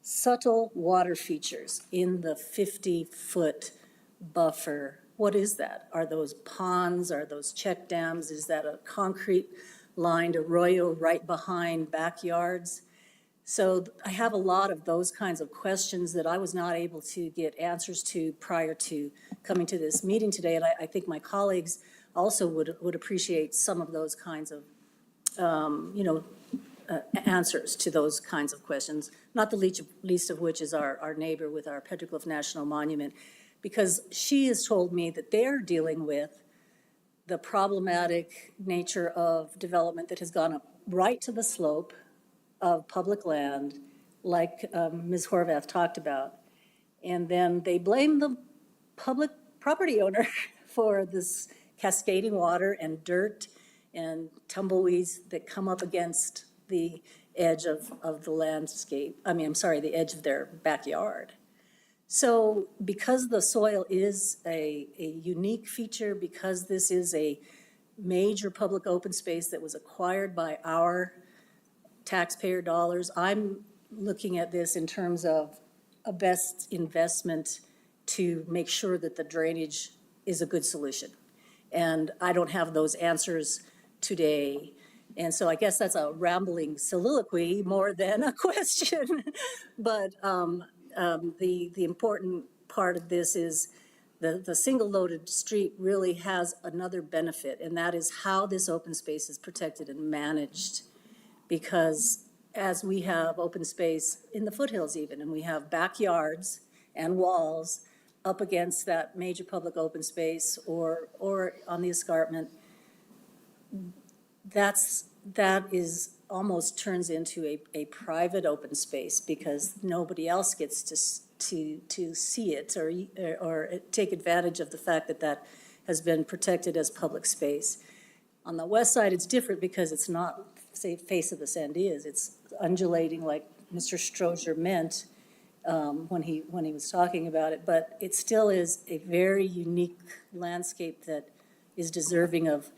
Subtle water features in the 50-foot buffer. What is that? Are those ponds? Are those check dams? Is that a concrete lined arroyo right behind backyards? So I have a lot of those kinds of questions that I was not able to get answers to prior to coming to this meeting today. And I think my colleagues also would appreciate some of those kinds of, answers to those kinds of questions, not the least of which is our neighbor with our Petroglyph National Monument, because she has told me that they're dealing with the problematic nature of development that has gone up right to the slope of public land, like Ms. Horvath talked about. And then they blame the public property owner for this cascading water and dirt and tumbleweeds that come up against the edge of the landscape. The edge of their backyard. So because the soil is a unique feature, because this is a major public open space that was acquired by our taxpayer dollars, I'm looking at this in terms of a best investment to make sure that the drainage is a good solution. And I don't have those answers today. And so I guess that's a rambling soliloquy more than a question. But the important part of this is the single loaded street really has another benefit, and that is how this open space is protected and managed. Because as we have open space in the foothills even, and we have backyards and walls up against that major public open space or on the escarpment, that is almost turns into a private open space because nobody else gets to see it or take advantage of the fact that that has been protected as public space. On the west side, it's different because it's not, say, face of the Sandias. It's undulating like Mr. Strozier meant when he was talking about it, but it still is a very unique landscape that is deserving of.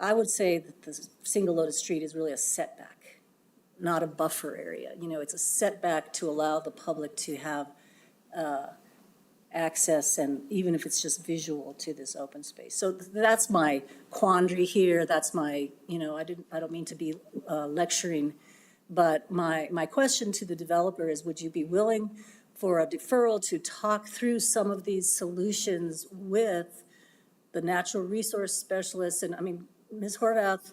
I would say that the single loaded street is really a setback, not a buffer area. It's a setback to allow the public to have access, and even if it's just visual, to this open space. So that's my quandary here. That's my, I don't mean to be lecturing, but my question to the developer is, would you be willing for a deferral to talk through some of these solutions with the natural resource specialists? And Ms. Horvath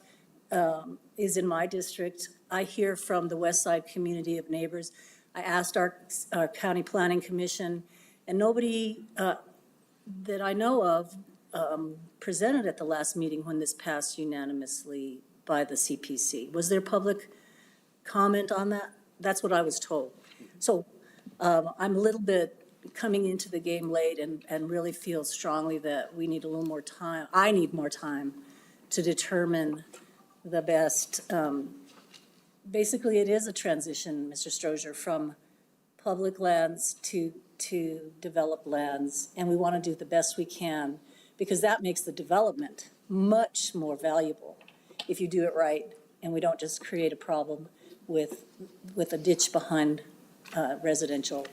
is in my district. I hear from the West Side community of neighbors. I asked our county planning commission, and nobody that I know of presented at the last meeting when this passed unanimously by the CPC. Was there public comment on that? That's what I was told. So I'm a little bit coming into the game late and really feel strongly that we need a little more time. I need more time to determine the best. Basically, it is a transition, Mr. Strozier, from public lands to developed lands, and we want to do the best we can because that makes the development much more valuable if you do it right and we don't just create a problem with a ditch behind residential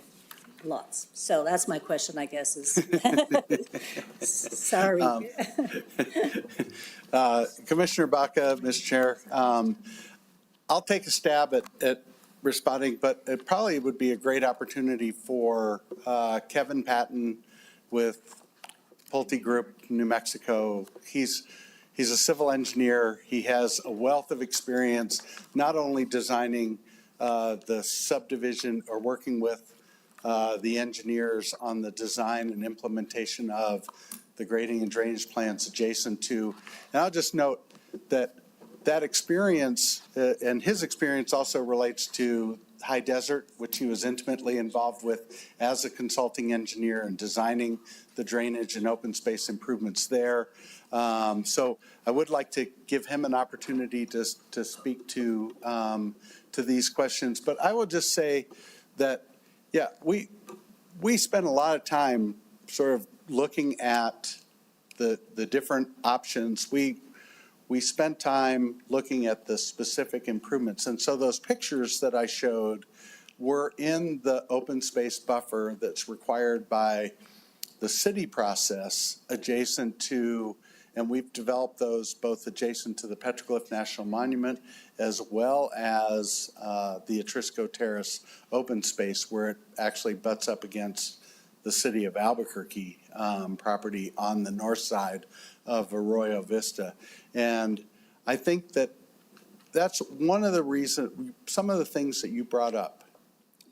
lots. So that's my question, I guess, is, sorry. Commissioner Baca, Mr. Chair, I'll take a stab at responding, but it probably would be a great opportunity for Kevin Patton with Pulte Group, New Mexico. He's a civil engineer. He has a wealth of experience, not only designing the subdivision or working with the engineers on the design and implementation of the grading and drainage plans adjacent to. And I'll just note that that experience and his experience also relates to High Desert, which he was intimately involved with as a consulting engineer and designing the drainage and open space improvements there. So I would like to give him an opportunity to speak to these questions. But I will just say that, yeah, we spend a lot of time sort of looking at the different options. We spent time looking at the specific improvements. And so those pictures that I showed were in the open space buffer that's required by the city process adjacent to, and we've developed those both adjacent to the Petroglyph National Monument as well as the Etrisco Terrace open space where it actually butts up against the city of Albuquerque property on the north side of Arroyo Vista. And I think that that's one of the reasons, some of the things that you brought up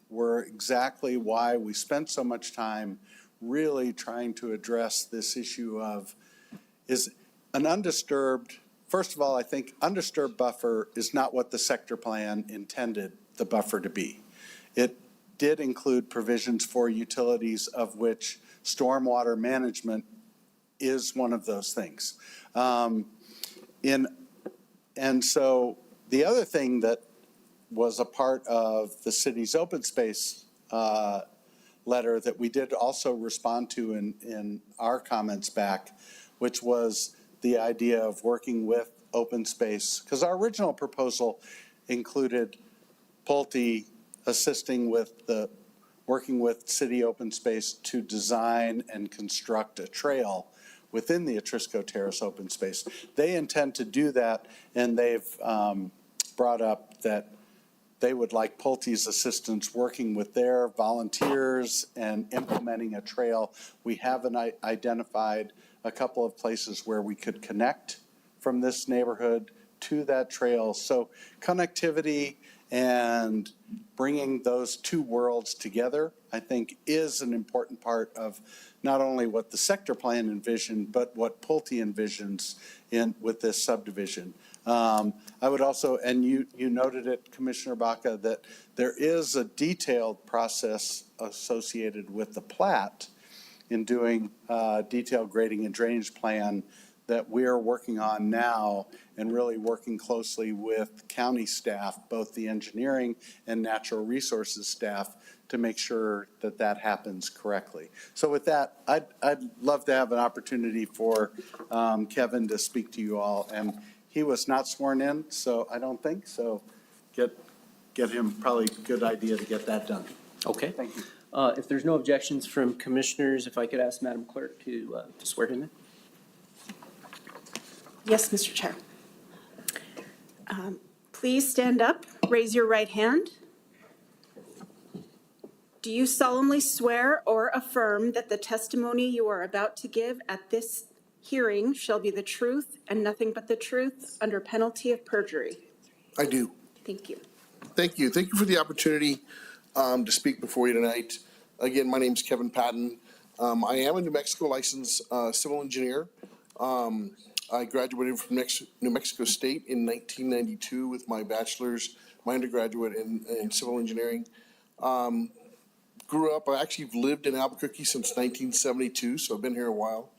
were exactly why we spent so much time really trying to address this issue of, is an undisturbed, first of all, I think undisturbed buffer is not what the sector plan intended the buffer to be. It did include provisions for utilities, of which stormwater management is one of those things. And so the other thing that was a part of the city's open space letter that we did also respond to in our comments back, which was the idea of working with open space, because our original proposal included Pulte assisting with working with city open space to design and construct a trail within the Etrisco Terrace open space. They intend to do that, and they've brought up that they would like Pulte's assistance working with their volunteers and implementing a trail. We haven't identified a couple of places where we could connect from this neighborhood to that trail. So connectivity and bringing those two worlds together, I think, is an important part of not only what the sector plan envisioned, but what Pulte envisions with this subdivision. I would also, and you noted it, Commissioner Baca, that there is a detailed process associated with the plat in doing detailed grading and drainage plan that we're working on now, and really working closely with county staff, both the engineering and natural resources staff, to make sure that that happens correctly. So with that, I'd love to have an opportunity for Kevin to speak to you all. And he was not sworn in, so I don't think so. Get him, probably a good idea to get that done. Okay. Thank you. If there's no objections from commissioners, if I could ask Madam Clerk to swear him in. Yes, Mr. Chair. Please stand up, raise your right hand. Do you solemnly swear or affirm that the testimony you are about to give at this hearing shall be the truth and nothing but the truth under penalty of perjury? I do. Thank you. Thank you. Thank you for the opportunity to speak before you tonight. Again, my name is Kevin Patton. I am a New Mexico licensed civil engineer. I graduated from New Mexico State in 1992 with my bachelor's, my undergraduate in civil engineering. Grew up, I actually lived in Albuquerque since 1972, so I've been here a while.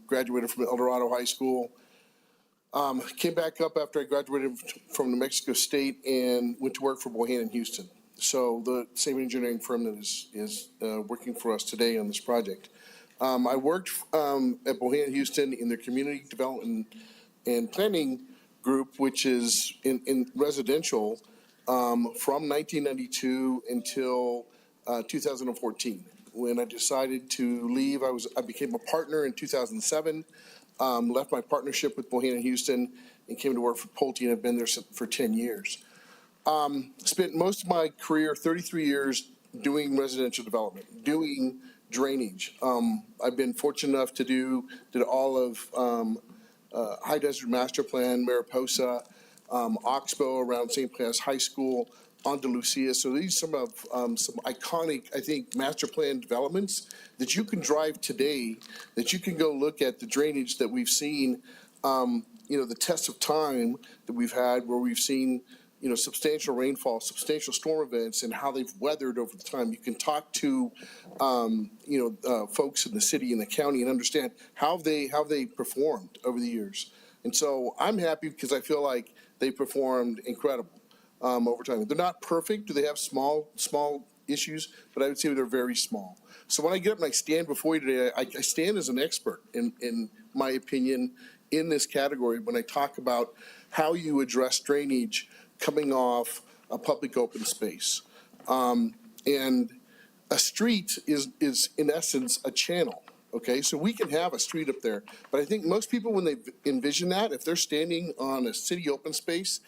Graduated from El Dorado High School. Came back up after I graduated from New Mexico State and went to work for Bohannon Houston. So the same engineering firm that is working for us today on this project. I worked at Bohannon Houston in their community development and planning group, which is in residential from 1992 until 2014. When I decided to leave, I became a partner in 2007, left my partnership with Bohannon Houston and came to work for Pulte, and have been there for 10 years. Spent most of my career, 33 years, doing residential development, doing drainage. I've been fortunate enough to did all of High Desert Master Plan, Mariposa, Oxbow around St. Clair's High School, Andalusia. So these are some of some iconic, I think, master plan developments that you can drive today, that you can go look at the drainage that we've seen, the test of time that we've had, where we've seen, substantial rainfall, substantial storm events, and how they've weathered over the time. You can talk to, folks in the city and the county and understand how they performed over the years. And so I'm happy because I feel like they performed incredible over time. They're not perfect. Do they have small issues? But I would say they're very small. So when I get up and I stand before you today, I stand as an expert, in my opinion, in this category when I talk about how you address drainage coming off a public open space. And a street is in essence a channel. Okay, so we can have a street up there, but I think most people, when they envision that, if they're standing on a city open space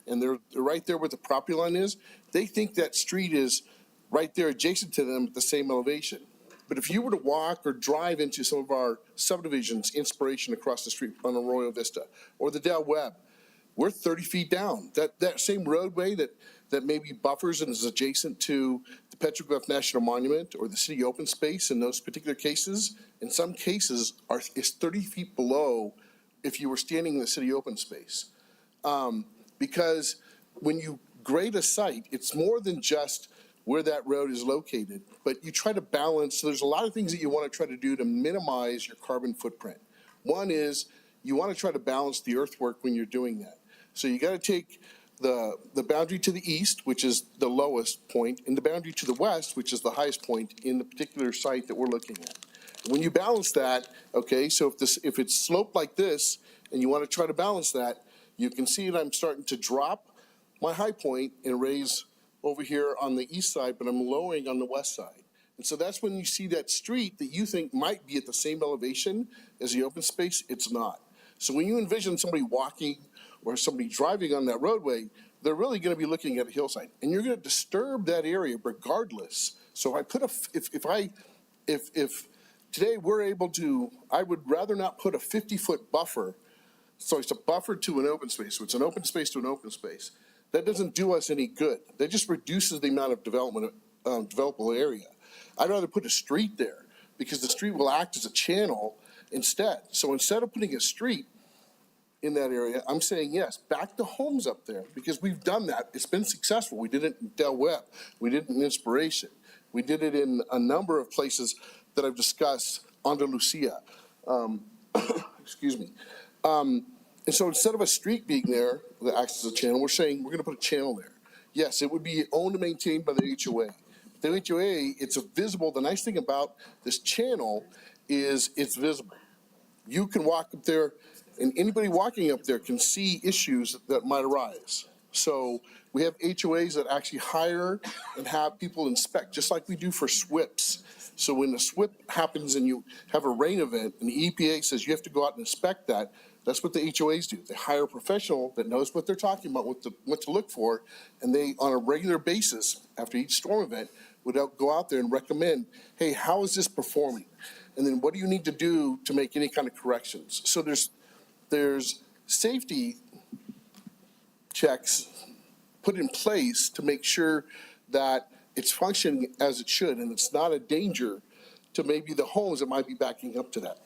and they're right there where the property line is, they think that street is right there adjacent to them at the same elevation. But if you were to walk or drive into some of our subdivisions, Inspiration across the street on Arroyo Vista, or the Del Webb, we're 30 feet down. That same roadway that maybe buffers and is adjacent to the Petroglyph National Monument or the city open space in those particular cases, in some cases is 30 feet below if you were standing in the city open space. Because when you grade a site, it's more than just where that road is located, but you try to balance. So there's a lot of things that you want to try to do to minimize your carbon footprint. One is you want to try to balance the earthwork when you're doing that. So you got to take the boundary to the east, which is the lowest point, and the boundary to the west, which is the highest point in the particular site that we're looking at. When you balance that, okay, so if it's sloped like this and you want to try to balance that, you can see that I'm starting to drop my high point and raise over here on the east side, but I'm lowering on the west side. And so that's when you see that street that you think might be at the same elevation as the open space, it's not. So when you envision somebody walking or somebody driving on that roadway, they're really going to be looking at a hillside, and you're going to disturb that area regardless. So I put if today we're able to, I would rather not put a 50-foot buffer. So it's a buffer to an open space. So it's an open space to an open space. That doesn't do us any good. That just reduces the amount of developable area. I'd rather put a street there because the street will act as a channel instead. So instead of putting a street in that area, I'm saying, yes, back the homes up there, because we've done that. It's been successful. We did it in Del Webb. We did it in Inspiration. We did it in a number of places that I've discussed, Andalusia. Excuse me. And so instead of a street being there that acts as a channel, we're saying we're going to put a channel there. Yes, it would be owned and maintained by the HOA. The HOA, it's visible. The nice thing about this channel is it's visible. You can walk up there, and anybody walking up there can see issues that might arise. So we have HOAs that actually hire and have people inspect, just like we do for SWIPs. So when the SWIP happens and you have a rain event and the EPA says you have to go out and inspect that, that's what the HOAs do. They hire a professional that knows what they're talking about, what to look for, and they, on a regular basis, after each storm event, would go out there and recommend, hey, how is this performing? And then what do you need to do to make any kind of corrections? So there's safety checks put in place to make sure that it's functioning as it should, and it's not a danger to maybe the homes that might be backing up to that.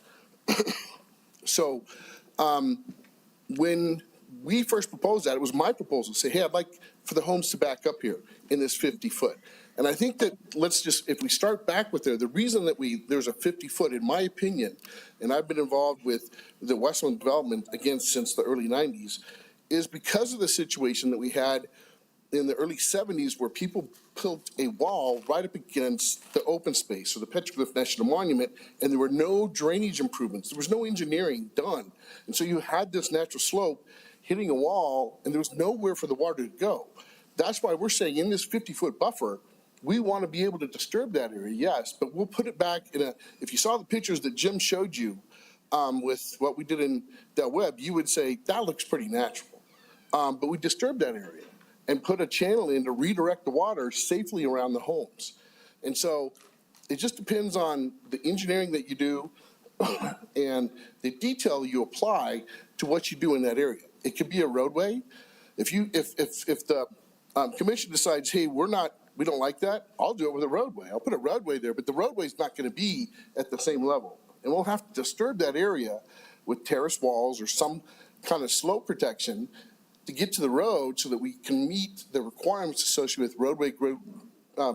So when we first proposed that, it was my proposal to say, hey, I'd like for the homes to back up here in this 50-foot. And I think that if we start back with the reason that there's a 50-foot, in my opinion, and I've been involved with the Westland development, again, since the early 90s, is because of the situation that we had in the early 70s where people built a wall right up against the open space or the Petroglyph National Monument, and there were no drainage improvements. There was no engineering done. And so you had this natural slope hitting a wall, and there was nowhere for the water to go. That's why we're saying in this 50-foot buffer, we want to be able to disturb that area, yes, but we'll put it back in a, if you saw the pictures that Jim showed you with what we did in Del Webb, you would say, that looks pretty natural. But we disturbed that area and put a channel in to redirect the water safely around the homes. And so it just depends on the engineering that you do and the detail you apply to what you do in that area. It could be a roadway. If the commission decides, hey, we don't like that, I'll do it with a roadway. I'll put a roadway there, but the roadway's not going to be at the same level. And we'll have to disturb that area with terrace walls or some kind of slope protection to get to the road so that we can meet the requirements associated with roadway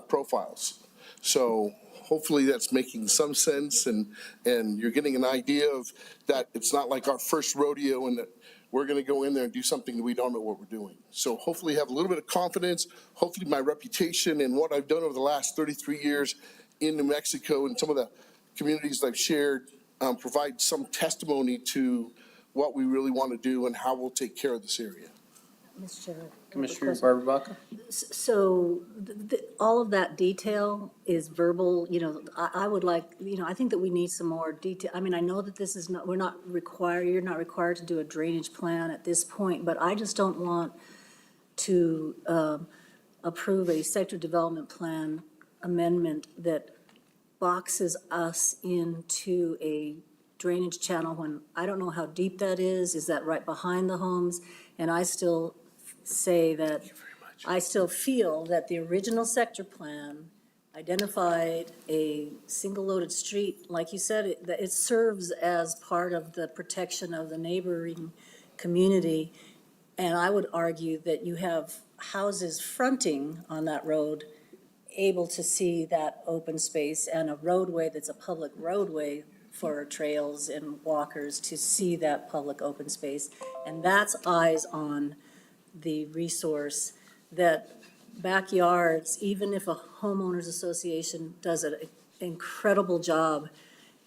profiles. So hopefully that's making some sense, and you're getting an idea of that it's not like our first rodeo and that we're going to go in there and do something that we don't know what we're doing. So hopefully have a little bit of confidence. Hopefully my reputation and what I've done over the last 33 years in New Mexico and some of the communities I've shared provide some testimony to what we really want to do and how we'll take care of this area. Mr. Chair. Commissioner Barbara Baca? So all of that detail is verbal, I would like, I think that we need some more detail. I mean, I know that this is not, you're not required to do a drainage plan at this point, but I just don't want to approve a sector development plan amendment that boxes us into a drainage channel when I don't know how deep that is. Is that right behind the homes? And I still say that I still feel that the original sector plan identified a single loaded street, like you said, that it serves as part of the protection of the neighboring community. And I would argue that you have houses fronting on that road able to see that open space and a roadway that's a public roadway for trails and walkers to see that public open space. And that's eyes on the resource that backyards, even if a homeowners association does an incredible job,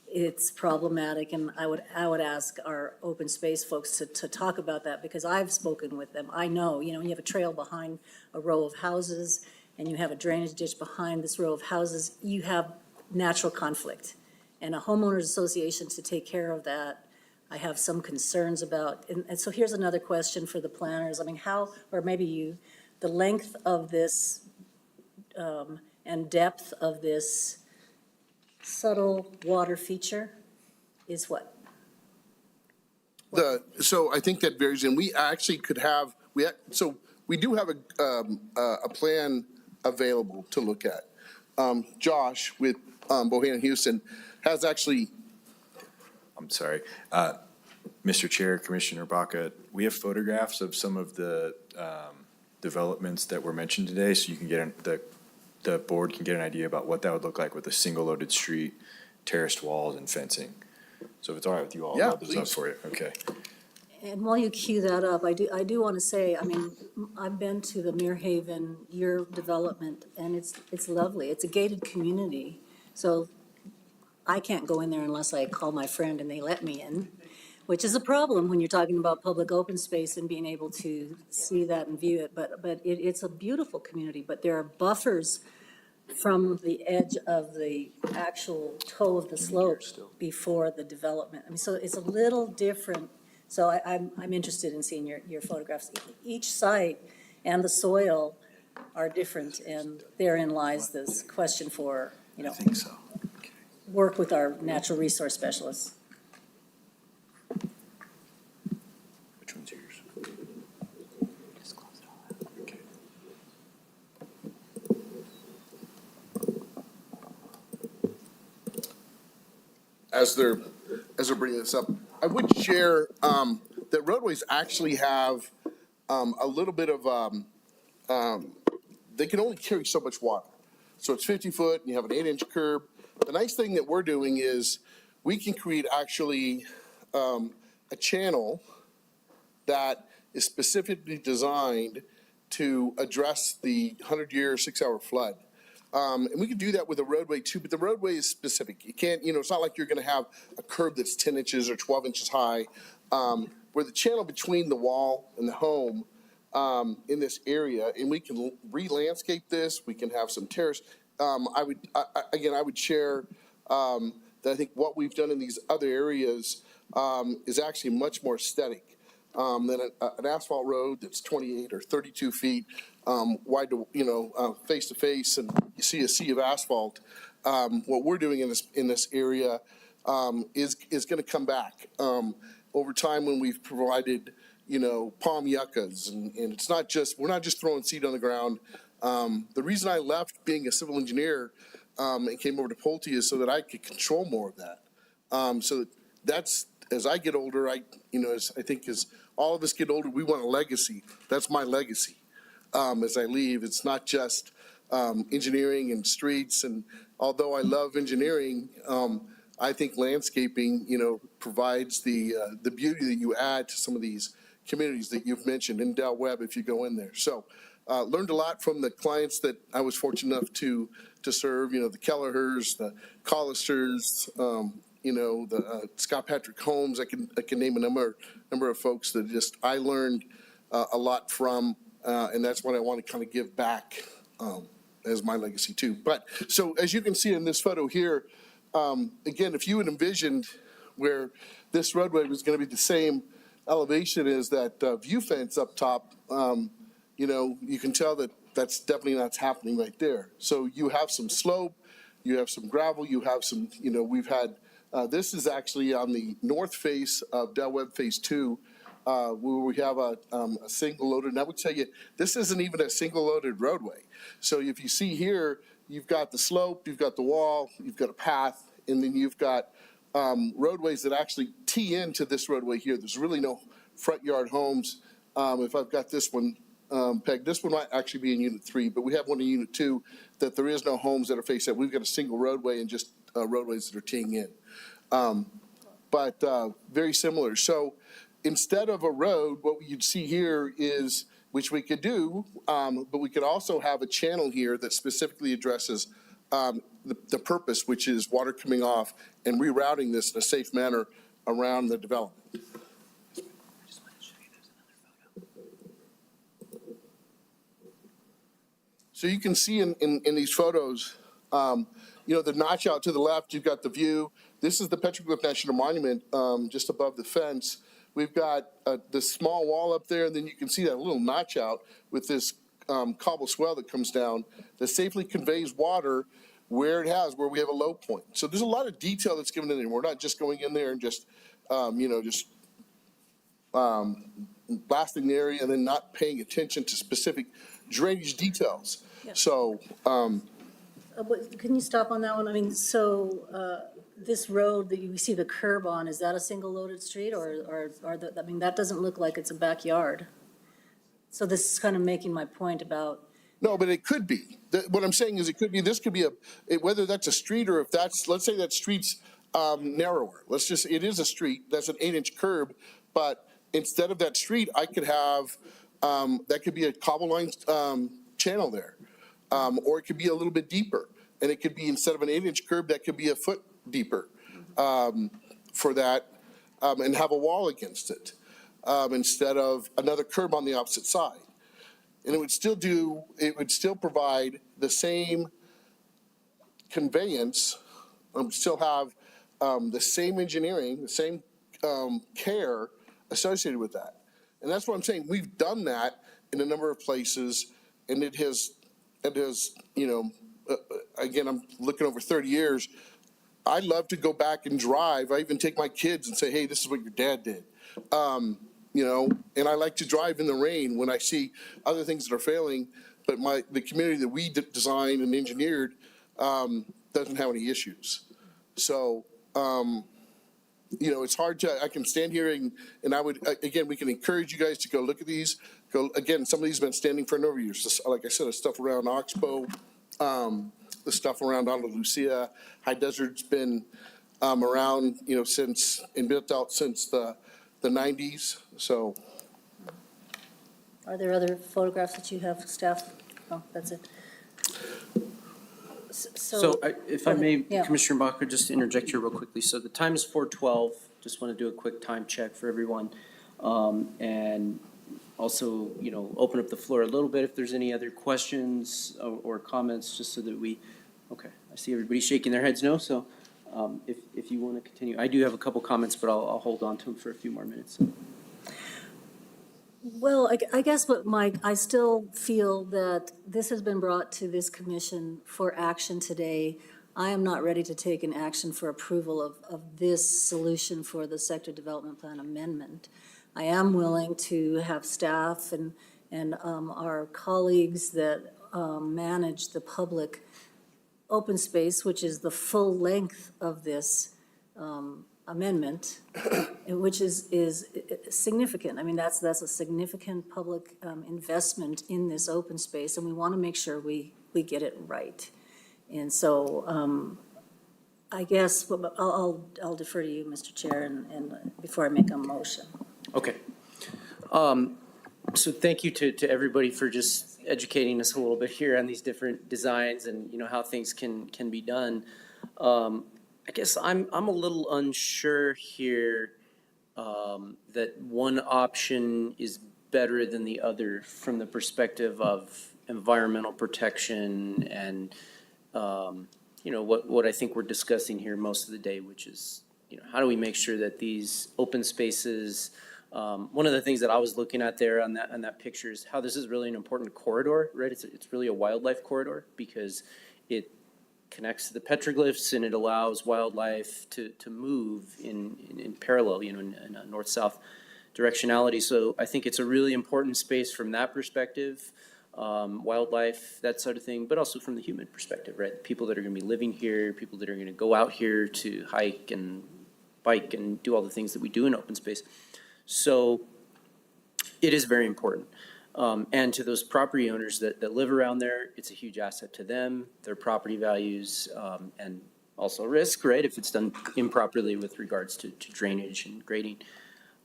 it's problematic. And I would ask our open space folks to talk about that, because I've spoken with them. I know, you have a trail behind a row of houses and you have a drainage ditch behind this row of houses, you have natural conflict. And a homeowners association to take care of that, I have some concerns about. And so here's another question for the planners. I mean, how, or maybe you, the length of this and depth of this subtle water feature is what? So I think that varies, and we actually could have, we do have a plan available to look at. Josh with Bohannon Houston has actually. I'm sorry. Mr. Chair, Commissioner Baca, we have photographs of some of the developments that were mentioned today, so you can get the board can get an idea about what that would look like with a single loaded street, terraced walls, and fencing. So if it's all right with you all, Yeah, I'll load those up please. for you. Okay. And while you cue that up, I do want to say, I mean, I've been to the Muirhaven, your development, and it's lovely. It's a gated community. So I can't go in there unless I call my friend and they let me in, which is a problem when you're talking about public open space and being able to see that and view it. But it's a beautiful community, but there are buffers from the edge of the actual toe of the slope before the development. I mean, so it's a little different. So I'm interested in seeing your photographs. Each site and the soil are different, and therein lies this question for, I think so. work with our natural resource specialists. Which one's yours? Okay. As they're bringing this up, I would share that roadways actually have a little bit of they can only carry so much water. So it's 50 foot and you have an 8-inch curb. The nice thing that we're doing is we can create actually a channel that is specifically designed to address the 100-year, 6-hour flood. And we can do that with a roadway too, but the roadway is specific. You can't, it's not like you're going to have a curb that's 10 inches or 12 inches high. Where the channel between the wall and the home in this area, and we can re-landscape this, we can have some terrace. I would share that I think what we've done in these other areas is actually much more aesthetic than an asphalt road that's 28 or 32 feet wide, face to face, and you see a sea of asphalt. What we're doing in this area is going to come back over time when we've provided, palm yuccas, and it's not just, we're not just throwing seed on the ground. The reason I left being a civil engineer and came over to Pulte is so that I could control more of that. So that's, as I get older, as I think as all of us get older, we want a legacy. That's my legacy. As I leave, it's not just engineering and streets. And although I love engineering, I think landscaping, provides the beauty that you add to some of these communities that you've mentioned in Del Webb if you go in there. So learned a lot from the clients that I was fortunate enough to serve, the Kelleher's, the Collisters, the Scott Patrick Holmes. I can name a number of folks that just I learned a lot from, and that's what I want to kind of give back as my legacy too. But so as you can see in this photo here, again, if you had envisioned where this roadway was going to be the same elevation as that view fence up top, you can tell that that's definitely not happening right there. So you have some slope, you have some gravel, you have some, we've had, this is actually on the north face of Del Webb Phase 2, where we have a single loaded, and I would tell you, this isn't even a single loaded roadway. So if you see here, you've got the slope, you've got the wall, you've got a path, and then you've got roadways that actually tee into this roadway here. There's really no front yard homes. If I've got this one pegged, this one might actually be in Unit 3, but we have one in Unit 2 that there is no homes that are faced that. We've got a single roadway and just roadways that are teeing in. But very similar. So instead of a road, what you'd see here is, which we could do, but we could also have a channel here that specifically addresses the purpose, which is water coming off and rerouting this in a safe manner around the development. So you can see in these photos, the notch out to the left, you've got the view. This is the Petroglyph National Monument just above the fence. We've got this small wall up there, and then you can see that little notch out with this cobble swell that comes down that safely conveys water where we have a low point. So there's a lot of detail that's given in there. We're not just going in there and just blasting the area and then not paying attention to specific drainage details. Yeah. So, Can you stop on that one? I mean, so this road that you see the curb on, is that a single loaded street or that doesn't look like it's a backyard. So this is kind of making my point about. No, but it could be. What I'm saying is this could be whether that's a street or if that's, let's say that street's narrower. It is a street, that's an 8-inch curb, but instead of that street, I could have, that could be a cobble line channel there. Or it could be a little bit deeper. And it could be, instead of an 8-inch curb, that could be a foot deeper for that, and have a wall against it instead of another curb on the opposite side. And it would still provide the same conveyance, still have the same engineering, the same care associated with that. And that's what I'm saying. We've done that in a number of places, and it has, again, I'm looking over 30 years. I love to go back and drive. I even take my kids and say, hey, this is what your dad did. And I like to drive in the rain when I see other things that are failing, but the community that we designed and engineered doesn't have any issues. So, it's hard I can stand here and I would, again, we can encourage you guys to go look at these. Again, some of these have been standing for a number of years. Like I said, the stuff around Oxbow, the stuff around Ana Lucia, High Desert's been around, since, and built out since the 90s, so. Are there other photographs that you have, staff? Oh, that's it. So if I may, Yeah. Commissioner Baca, just to interject here real quickly. So the time is 4:12. Just want to do a quick time check for everyone. And also, open up the floor a little bit if there's any other questions or comments, just so that okay, I see everybody shaking their heads no, so if you want to continue. I do have a couple comments, but I'll hold on to them for a few more minutes. Well, I guess I still feel that this has been brought to this commission for action today. I am not ready to take an action for approval of this solution for the sector development plan amendment. I am willing to have staff and our colleagues that manage the public open space, which is the full length of this amendment, which is significant. I mean, that's a significant public investment in this open space, and we want to make sure we get it right. And so I guess I'll defer to you, Mr. Chair, and before I make a motion. Okay. So thank you to everybody for just educating us a little bit here on these different designs and, how things can be done. I guess I'm a little unsure here that one option is better than the other from the perspective of environmental protection and, what I think we're discussing here most of the day, which is, how do we make sure that these open spaces, one of the things that I was looking at there on that picture is how this is really an important corridor, right? It's really a wildlife corridor because it connects to the petroglyphs and it allows wildlife to move in parallel, in a north-south directionality. So I think it's a really important space from that perspective, wildlife, that sort of thing, but also from the human perspective, right? People that are going to be living here, people that are going to go out here to hike and bike and do all the things that we do in open space. So it is very important. And to those property owners that live around there, it's a huge asset to them, their property values, and also risk, right, if it's done improperly with regards to drainage and grading.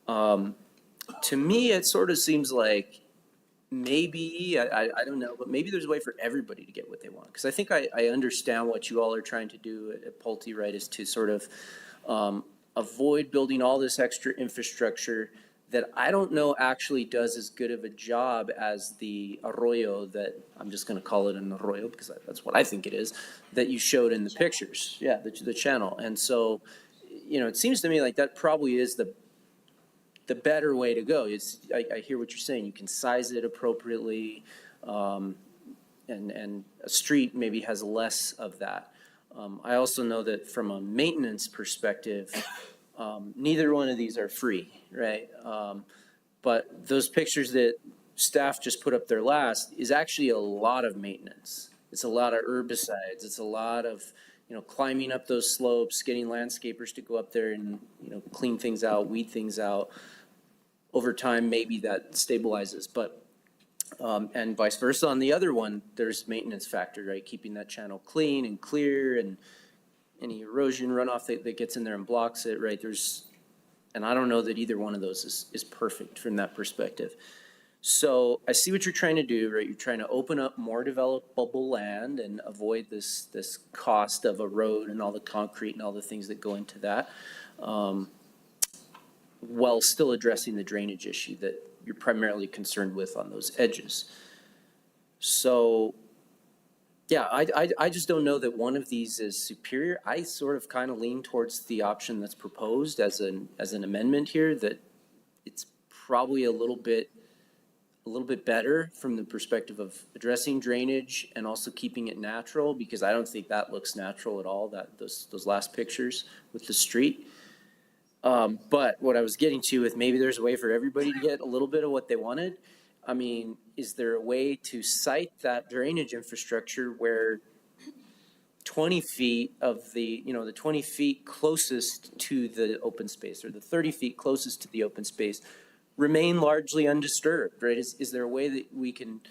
To me, it sort of seems like maybe, I don't know, but maybe there's a way for everybody to get what they want. Because I think I understand what you all are trying to do at Pulte, right, is to sort of avoid building all this extra infrastructure that I don't know actually does as good of a job as the arroyo that, I'm just going to call it an arroyo because that's what I think it is, that you showed in the pictures. Yeah, the channel. And so, it seems to me like that probably is the better way to go. I hear what you're saying. You can size it appropriately, and a street maybe has less of that. I also know that from a maintenance perspective, neither one of these are free, right? But those pictures that staff just put up there last is actually a lot of maintenance. It's a lot of herbicides. It's a lot of, climbing up those slopes, getting landscapers to go up there and, clean things out, weed things out. Over time, maybe that stabilizes, but, and vice versa. On the other one, there's maintenance factor, right? Keeping that channel clean and clear and any erosion runoff that gets in there and blocks it, right? And I don't know that either one of those is perfect from that perspective. So I see what you're trying to do, right? You're trying to open up more developable land and avoid this cost of a road and all the concrete and all the things that go into that, while still addressing the drainage issue that you're primarily concerned with on those edges. So yeah, I just don't know that one of these is superior. I sort of kind of lean towards the option that's proposed as an amendment here, that it's probably a little bit better from the perspective of addressing drainage and also keeping it natural, because I don't think that looks natural at all, those last pictures with the street. But what I was getting to with maybe there's a way for everybody to get a little bit of what they wanted. I mean, is there a way to site that drainage infrastructure where 20 feet of the 20 feet closest to the open space or the 30 feet closest to the open space remain largely undisturbed, right? Is there a way that we can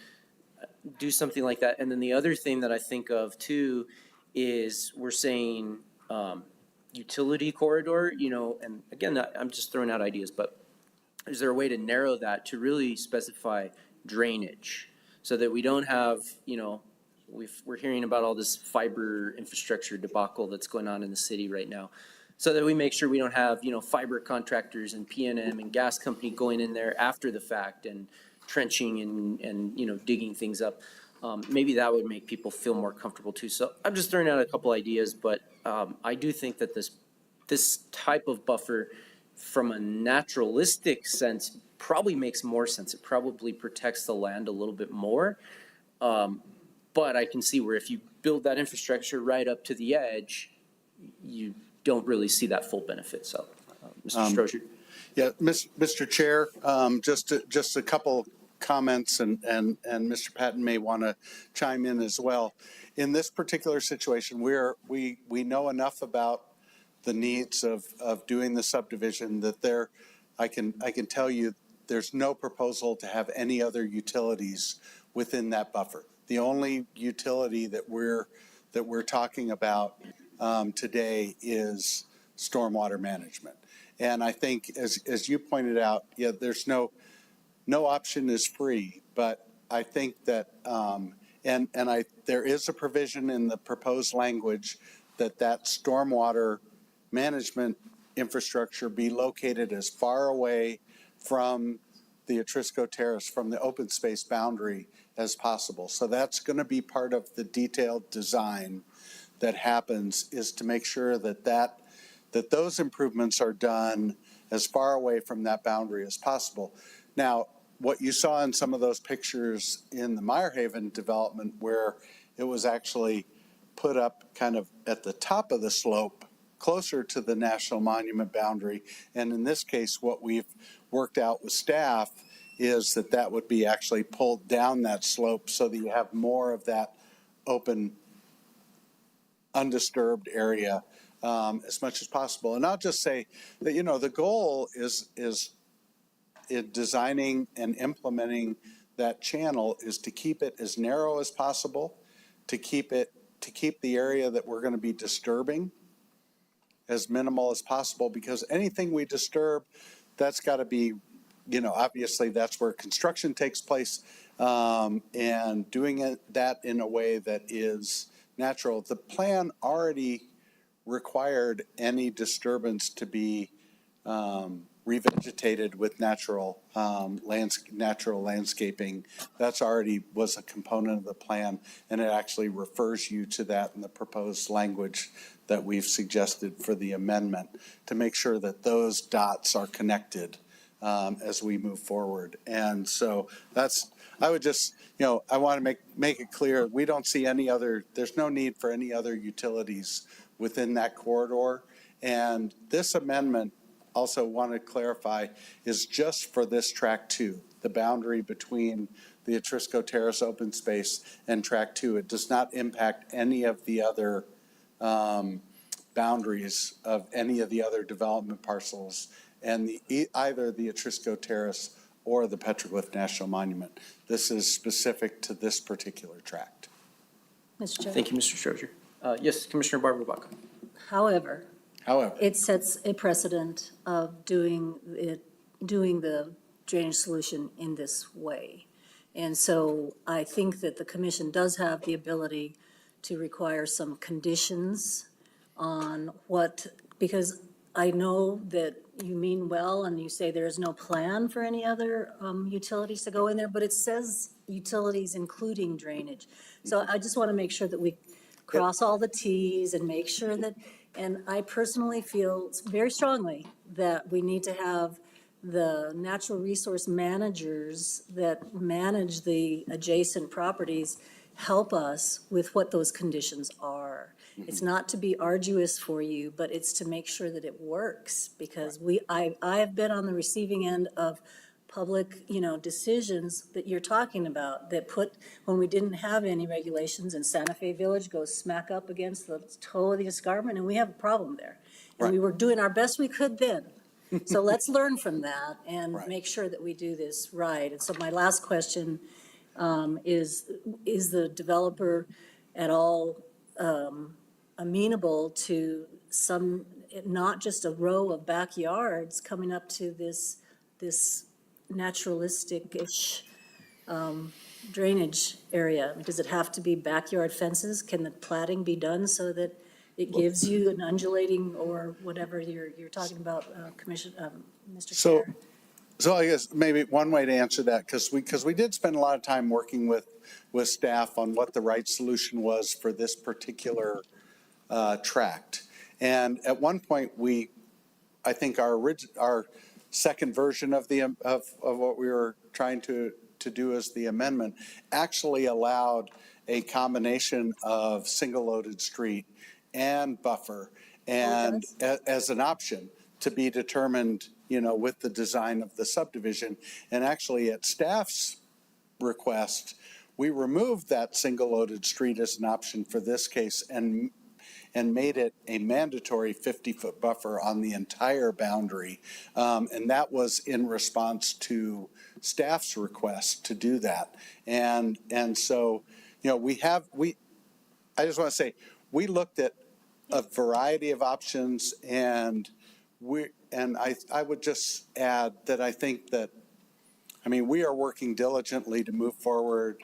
do something like that? And then the other thing that I think of too is we're saying utility corridor, and again, I'm just throwing out ideas, but is there a way to narrow that to really specify drainage so that we don't have, we're hearing about all this fiber infrastructure debacle that's going on in the city right now, so that we make sure we don't have, fiber contractors and PNM and gas company going in there after the fact and trenching and, digging things up. Maybe that would make people feel more comfortable too. So I'm just throwing out a couple ideas, but I do think that this type of buffer from a naturalistic sense probably makes more sense. It probably protects the land a little bit more. But I can see where if you build that infrastructure right up to the edge, you don't really see that full benefit. So, Mr. Strozier. Yeah, Mr. Chair, just a couple comments, and Mr. Patton may want to chime in as well. In this particular situation, we know enough about the needs of doing the subdivision that I can tell you there's no proposal to have any other utilities within that buffer. The only utility that we're talking about today is stormwater management. And I think, as you pointed out, yeah, there's no option is free, but I think that there is a provision in the proposed language that stormwater management infrastructure be located as far away from the Atrisco Terrace, from the open space boundary as possible. So that's going to be part of the detailed design that happens, is to make sure that those improvements are done as far away from that boundary as possible. Now, what you saw in some of those pictures in the Meyerhaven development, where it was actually put up kind of at the top of the slope, closer to the National Monument boundary, and in this case, what we've worked out with staff is that would be actually pulled down that slope so that you have more of that open, undisturbed area as much as possible. And I'll just say that, the goal is in designing and implementing that channel is to keep it as narrow as possible, to keep the area that we're going to be disturbing as minimal as possible, because anything we disturb, that's got to be, obviously that's where construction takes place, and doing that in a way that is natural. The plan already required any disturbance to be revegetated with natural landscaping. That's already was a component of the plan, and it actually refers you to that in the proposed language that we've suggested for the amendment, to make sure that those dots are connected as we move forward. And so I would just, I want to make it clear, we don't see there's no need for any other utilities within that corridor. And this amendment, also want to clarify, is just for this track 2, the boundary between the Atrisco Terrace open space and track 2. It does not impact any of the other boundaries of any of the other development parcels, and either the Atrisco Terrace or the Petroglyph National Monument. This is specific to this particular tract. Mr. Chair. Thank you, Mr. Strozier. Yes, Commissioner Barbara Baca. However, However, it sets a precedent of doing the drainage solution in this way. And so I think that the commission does have the ability to require some conditions on because I know that you mean well and you say there is no plan for any other utilities to go in there, but it says utilities including drainage. So I just want to make sure that we cross all the Ts and make sure that, and I personally feel very strongly that we need to have the natural resource managers that manage the adjacent properties help us with what those conditions are. It's not to be arduous for you, but it's to make sure that it works, because I have been on the receiving end of public, decisions that you're talking about that when we didn't have any regulations and Santa Fe Village goes smack up against the toe of the escarpment, and we have a problem there. And we were doing our best we could then. So let's learn from that and make sure that we do this right. And so my last question is the developer at all amenable to not just a row of backyards coming up to this naturalistic-ish drainage area? Does it have to be backyard fences? Can the platting be done so that it gives you an undulating or whatever you're talking about, Mr. So, Chair? So I guess maybe one way to answer that, because we did spend a lot of time working with staff on what the right solution was for this particular tract. And at one point, I think our second version of what we were trying to do as the amendment actually allowed a combination of single-loaded street and buffer and as an option to be determined, with the design of the subdivision. And actually at staff's request, we removed that single-loaded street as an option for this case and made it a mandatory 50-foot buffer on the entire boundary. And that was in response to staff's request to do that. And so, I just want to say, we looked at a variety of options, and I would just add that I think that, we are working diligently to move forward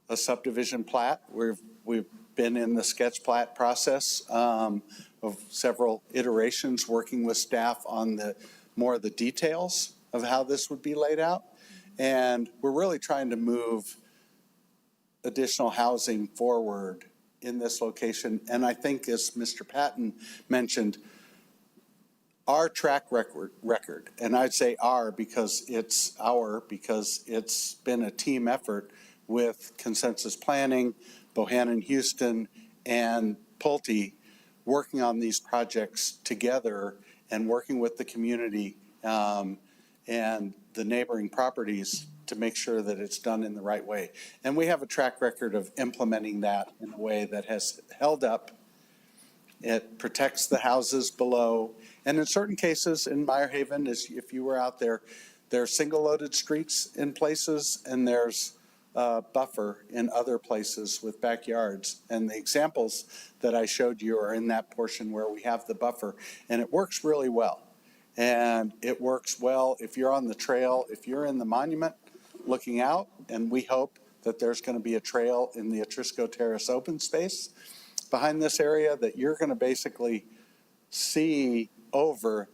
a subdivision plat. We've been in the sketch plat process of several iterations, working with staff on more of the details of how this would be laid out. And we're really trying to move additional housing forward in this location. And I think, as Mr. Patton mentioned, our track record, and I'd say because it's been a team effort with Consensus Planning, Bohannon Houston, and Pulte working on these projects together and working with the community and the neighboring properties to make sure that it's done in the right way. And we have a track record of implementing that in a way that has held up. It protects the houses below. And in certain cases in Meyerhaven, if you were out there, there are single-loaded streets in places, and there's buffer in other places with backyards. And the examples that I showed you are in that portion where we have the buffer, and it works really well. And it works well if you're on the trail, if you're in the monument looking out, and we hope that there's going to be a trail in the Atrisco Terrace open space behind this area that you're going to basically see over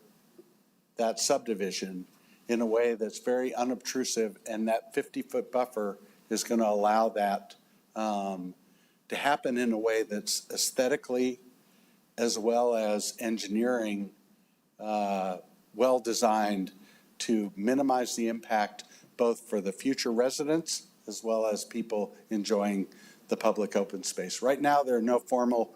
that subdivision in a way that's very unobtrusive, and that 50-foot buffer is going to allow that to happen in a way that's aesthetically as well as engineering well-designed to minimize the impact both for the future residents as well as people enjoying the public open space. Right now, there are no formal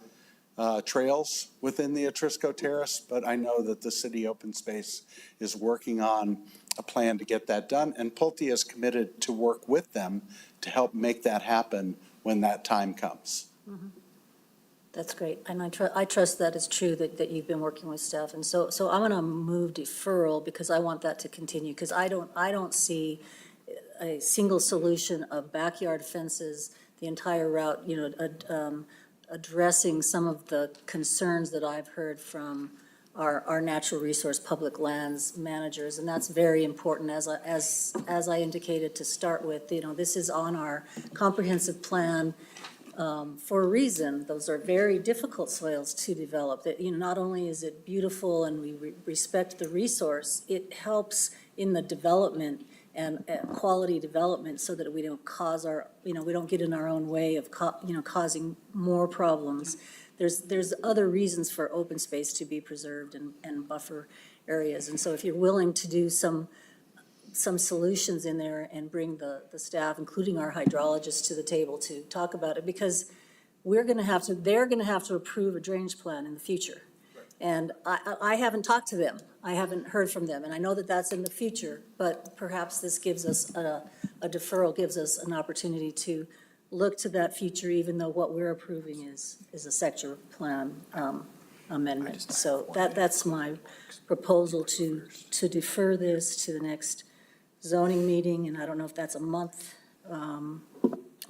trails within the Atrisco Terrace, but I know that the city open space is working on a plan to get that done, and Pulte is committed to work with them to help make that happen when that time comes. Mm-hmm. That's great, and I trust that is true, that you've been working with staff. And so I'm going to move deferral because I want that to continue, because I don't see a single solution of backyard fences the entire route, addressing some of the concerns that I've heard from our natural resource public lands managers, and that's very important. As I indicated to start with, this is on our comprehensive plan for a reason. Those are very difficult soils to develop. That, not only is it beautiful and we respect the resource, it helps in the development and quality development, so that we don't cause we don't get in our own way of causing more problems. There's other reasons for open space to be preserved and buffer areas. And so if you're willing to do some solutions in there and bring the staff, including our hydrologists, to the table to talk about it, because they're going to have to approve a drainage plan in the future. And I haven't talked to them. I haven't heard from them. And I know that that's in the future, but perhaps this gives us a deferral, gives us an opportunity to look to that future, even though what we're approving is a sector plan amendment. So that's my proposal, to defer this to the next zoning meeting, and I don't know if that's a month.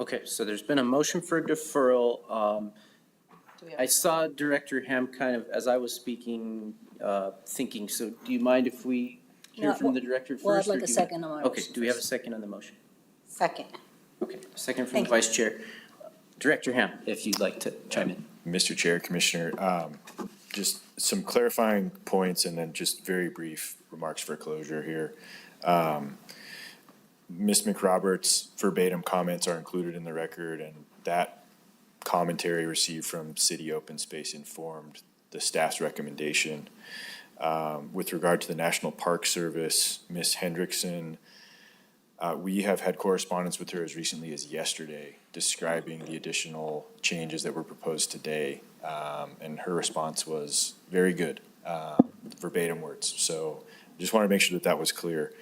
Okay, so there's been a motion for deferral. I saw Director Ham kind of, as I was speaking, thinking, so do you mind if we hear from the director first? Well, I'd like or a do second on my motion. Okay, do we have a second on the motion? Second. Okay, second from Thank the Vice Chair. Director Ham, if you'd like to chime in. Mr. Chair, Commissioner, just some clarifying points and then just very brief remarks for closure here. Ms. McRoberts' verbatim comments are included in the record, and that commentary received from City Open Space informed the staff's recommendation. With regard to the National Park Service, Ms. Hendrickson, we have had correspondence with her as recently as yesterday describing the additional changes that were proposed today. And her response was very good, verbatim words. So just want to make sure that that was clear.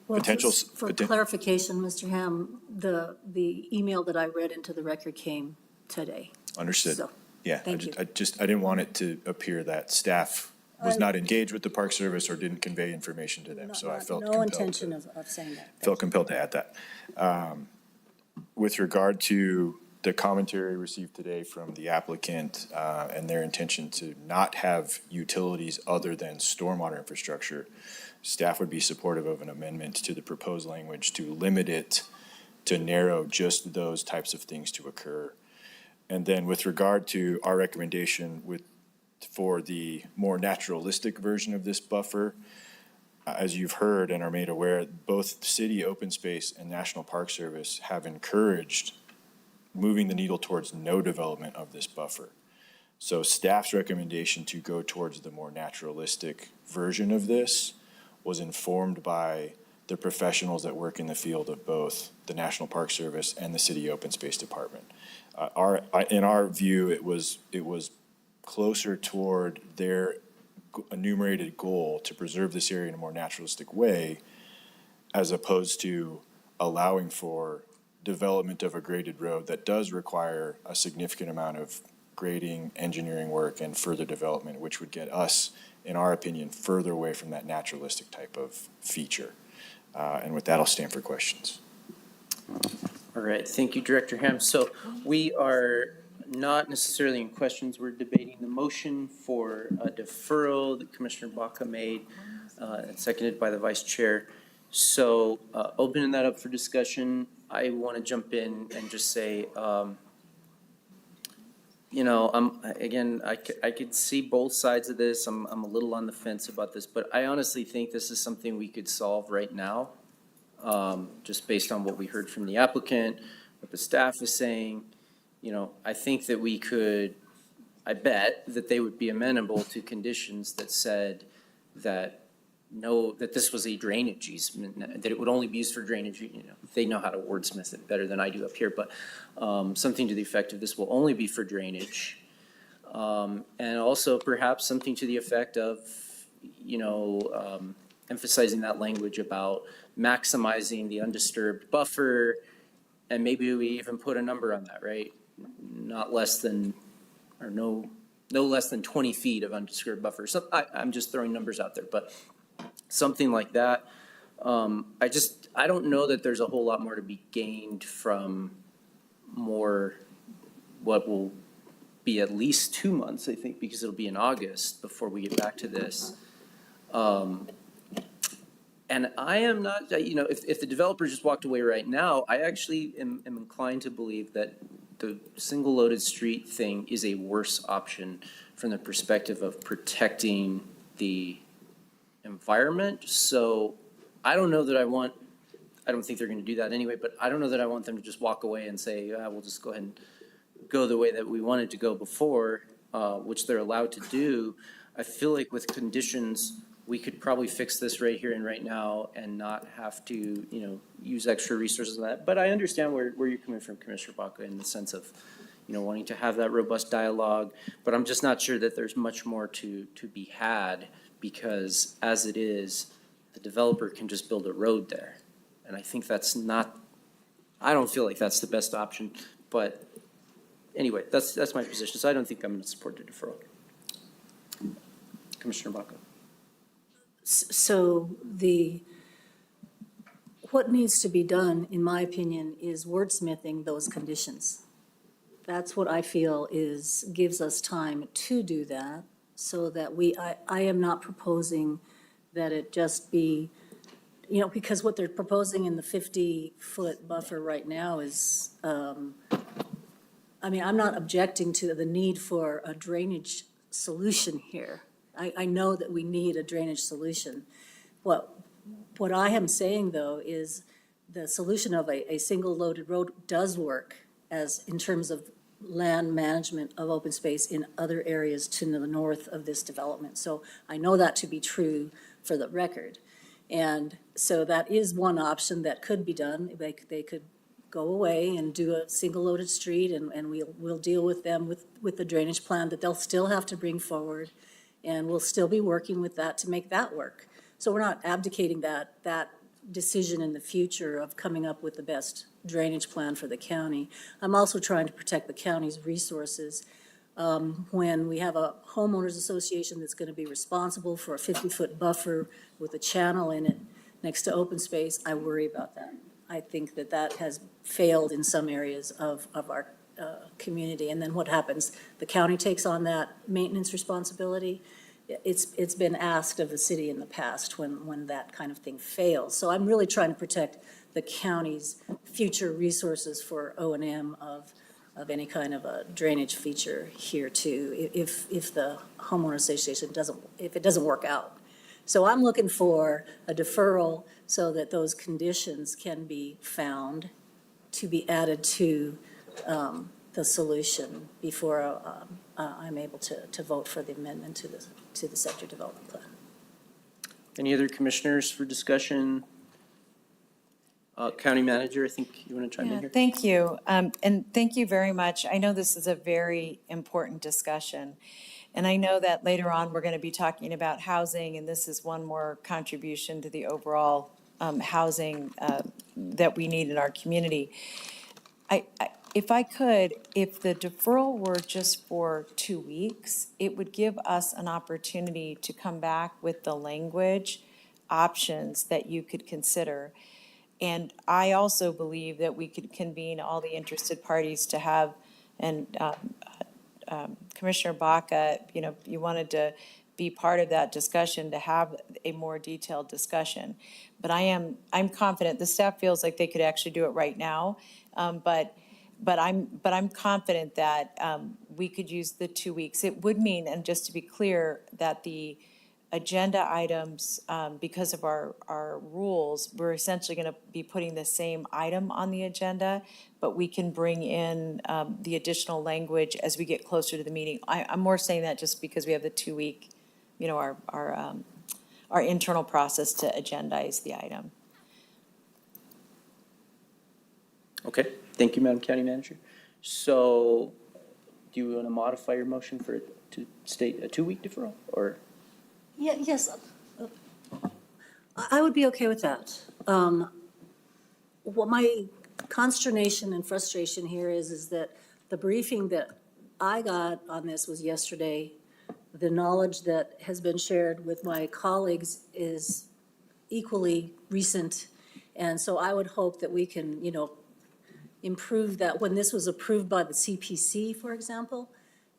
Well, Potential. for clarification, Mr. Ham, the email that I read into the record came today. Understood. So, Yeah, thank you. I didn't want it to appear that staff was not engaged with the Park Service or didn't convey information to them, so I felt No compelled intention to, of saying that. felt compelled to add that. With regard to the commentary received today from the applicant, and their intention to not have utilities other than stormwater infrastructure, staff would be supportive of an amendment to the proposed language to limit it to narrow just those types of things to occur. And then with regard to our recommendation for the more naturalistic version of this buffer, as you've heard and are made aware, both City Open Space and National Park Service have encouraged moving the needle towards no development of this buffer. So staff's recommendation to go towards the more naturalistic version of this was informed by the professionals that work in the field of both the National Park Service and the City Open Space Department. In our view, it was closer toward their enumerated goal to preserve this area in a more naturalistic way, as opposed to allowing for development of a graded road that does require a significant amount of grading, engineering work, and further development, which would get us, in our opinion, further away from that naturalistic type of feature. And with that, I'll stand for questions. All right, thank you, Director Ham. So we are not necessarily in questions. We're debating the motion for a deferral that Commissioner Baca made, and seconded by the Vice Chair. So opening that up for discussion, I want to jump in and just say, I could see both sides of this. I'm a little on the fence about this, but I honestly think this is something we could solve right now, just based on what we heard from the applicant, what the staff is saying. I think that we could, I bet that they would be amenable to conditions that said that that this was a drainage easement, that it would only be used for drainage. They know how to wordsmith it better than I do up here, but something to the effect of this will only be for drainage. And also perhaps something to the effect of, emphasizing that language about maximizing the undisturbed buffer. And maybe we even put a number on that, right? Not less than, or no less than 20 feet of undisturbed buffer. So I'm just throwing numbers out there, but something like that. I don't know that there's a whole lot more to be gained from what will be at least 2 months, I think, because it'll be in August before we get back to this. And I am not, if the developer just walked away right now, I actually am inclined to believe that the single loaded street thing is a worse option from the perspective of protecting the environment. So I don't know that I don't think they're going to do that anyway, but I don't know that I want them to just walk away and say, we'll just go ahead and go the way that we wanted to go before, which they're allowed to do. I feel like with conditions, we could probably fix this right here and right now and not have to, use extra resources on that. But I understand where you're coming from, Commissioner Baca, in the sense of, wanting to have that robust dialogue. But I'm just not sure that there's much more to be had, because as it is, the developer can just build a road there. And I think I don't feel like that's the best option. But anyway, that's my position. So I don't think I'm going to support the deferral. Commissioner Baca. So what needs to be done, in my opinion, is wordsmithing those conditions. That's what I feel gives us time to do that, so that I am not proposing that it just be, because what they're proposing in the 50-foot buffer right now is, I'm not objecting to the need for a drainage solution here. I know that we need a drainage solution. What I am saying, though, is the solution of a single loaded road does work as, in terms of land management of open space in other areas to the north of this development. So I know that to be true for the record. And so that is one option that could be done. They could go away and do a single loaded street, and we'll deal with them with the drainage plan that they'll still have to bring forward. And we'll still be working with that to make that work. So we're not abdicating that decision in the future of coming up with the best drainage plan for the county. I'm also trying to protect the county's resources. When we have a homeowners association that's going to be responsible for a 50-foot buffer with a channel in it next to open space, I worry about that. I think that has failed in some areas of our community. And then what happens? The county takes on that maintenance responsibility. It's been asked of the city in the past when that kind of thing fails. So I'm really trying to protect the county's future resources for O&M of any kind of a drainage feature here too, if the homeowner association doesn't work out. So I'm looking for a deferral so that those conditions can be found to be added to the solution before I'm able to vote for the amendment to the sector development plan. Any other commissioners for discussion? County Manager, I think you want to chime in here? Thank you. And thank you very much. I know this is a very important discussion. And I know that later on, we're going to be talking about housing, and this is one more contribution to the overall housing that we need in our community. If I could, if the deferral were just for 2 weeks, it would give us an opportunity to come back with the language options that you could consider. And I also believe that we could convene all the interested parties to have, and Commissioner Baca, you wanted to be part of that discussion, to have a more detailed discussion. But I'm confident, the staff feels like they could actually do it right now. But I'm confident that we could use the 2 weeks. It would mean, and just to be clear, that the agenda items, because of our rules, we're essentially going to be putting the same item on the agenda, but we can bring in the additional language as we get closer to the meeting. I'm more saying that just because we have the 2 week, our internal process to agendize the item. Okay, thank you, Madam County Manager. So do you want to modify your motion for it to state a 2 week deferral, or? Yeah, yes, I would be okay with that. What my consternation and frustration here is that the briefing that I got on this was yesterday. The knowledge that has been shared with my colleagues is equally recent. And so I would hope that we can, improve that. When this was approved by the CPC, for example,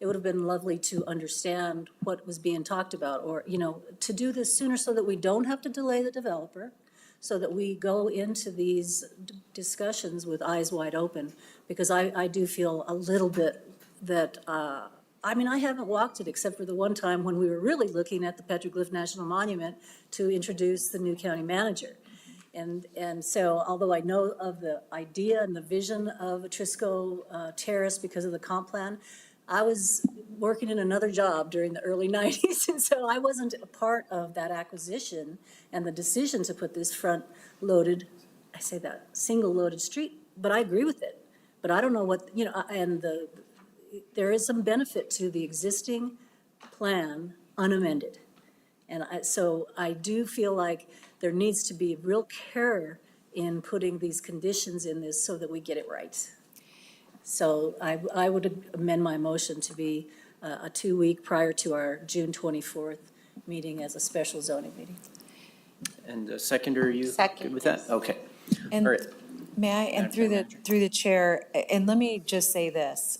it would have been lovely to understand what was being talked about, or, to do this sooner so that we don't have to delay the developer, so that we go into these discussions with eyes wide open. Because I do feel a little bit that, I haven't walked it except for the one time when we were really looking at the Petroglyph National Monument to introduce the new county manager. And so, although I know of the idea and the vision of a Trisco Terrace because of the comp plan, I was working in another job during the early 90s, and so I wasn't a part of that acquisition and the decision to put this front-loaded, I say that, single-loaded street, but I agree with it. But I don't know what, and there is some benefit to the existing plan unamended. And so I do feel like there needs to be real care in putting these conditions in this so that we get it right. So I would amend my motion to be a 2 week prior to our June 24th meeting as a special zoning meeting. And seconder, are you good with that? Okay. And All right. may I, and through the chair, and let me just say this,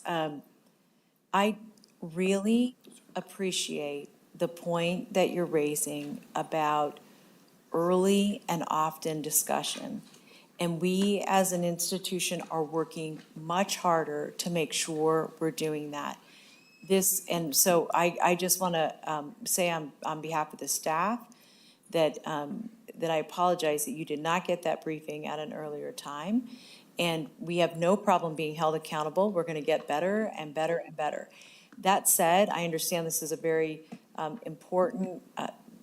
I really appreciate the point that you're raising about early and often discussion. And we, as an institution, are working much harder to make sure we're doing that. this, and so I just want to say on behalf of the staff that, that I apologize that you did not get that briefing at an earlier time. And we have no problem being held accountable. We're going to get better and better and better. That said, I understand this is a very important,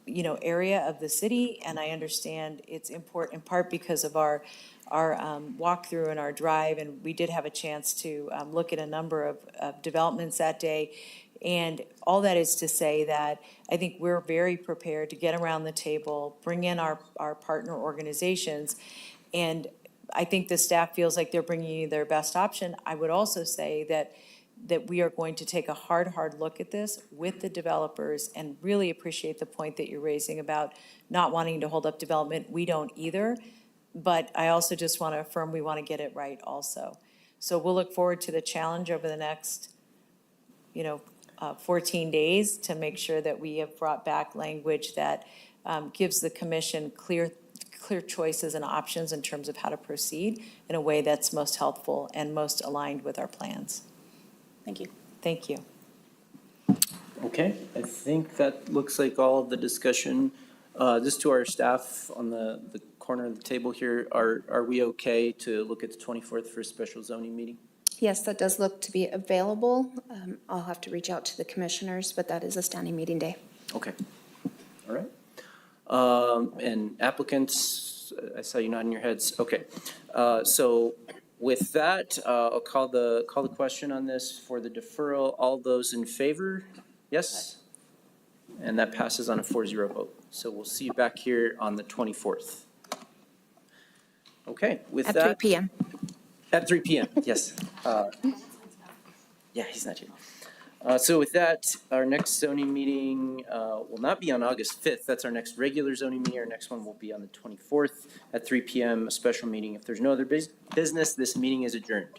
area of the city, and I understand it's important in part because of our walkthrough and our drive, and we did have a chance to look at a number of developments that day. And all that is to say that I think we're very prepared to get around the table, bring in our partner organizations, and I think the staff feels like they're bringing you their best option. I would also say that we are going to take a hard look at this with the developers and really appreciate the point that you're raising about not wanting to hold up development. We don't either, but I also just want to affirm we want to get it right also. So we'll look forward to the challenge over the next, 14 days to make sure that we have brought back language that gives the commission clear choices and options in terms of how to proceed in a way that's most helpful and most aligned with our plans. Thank you. Thank you. Okay, I think that looks like all of the discussion. Just to our staff on the corner of the table here, are we okay to look at the 24th for a special zoning meeting? Yes, that does look to be available. I'll have to reach out to the commissioners, but that is a standing meeting day. Okay, all right. And applicants, I saw you nodding your heads. Okay, so with that, I'll call the question on this for the deferral. All those in favor? Yes? And that passes on a 4-0 vote. So we'll see you back here on the 24th. Okay, with that. At 3 p.m. At 3 p.m., yes. Yeah, he's not here. So with that, our next zoning meeting will not be on August 5th. That's our next regular zoning meeting. Our next one will be on the 24th at 3 p.m., a special meeting. If there's no other business, this meeting is adjourned.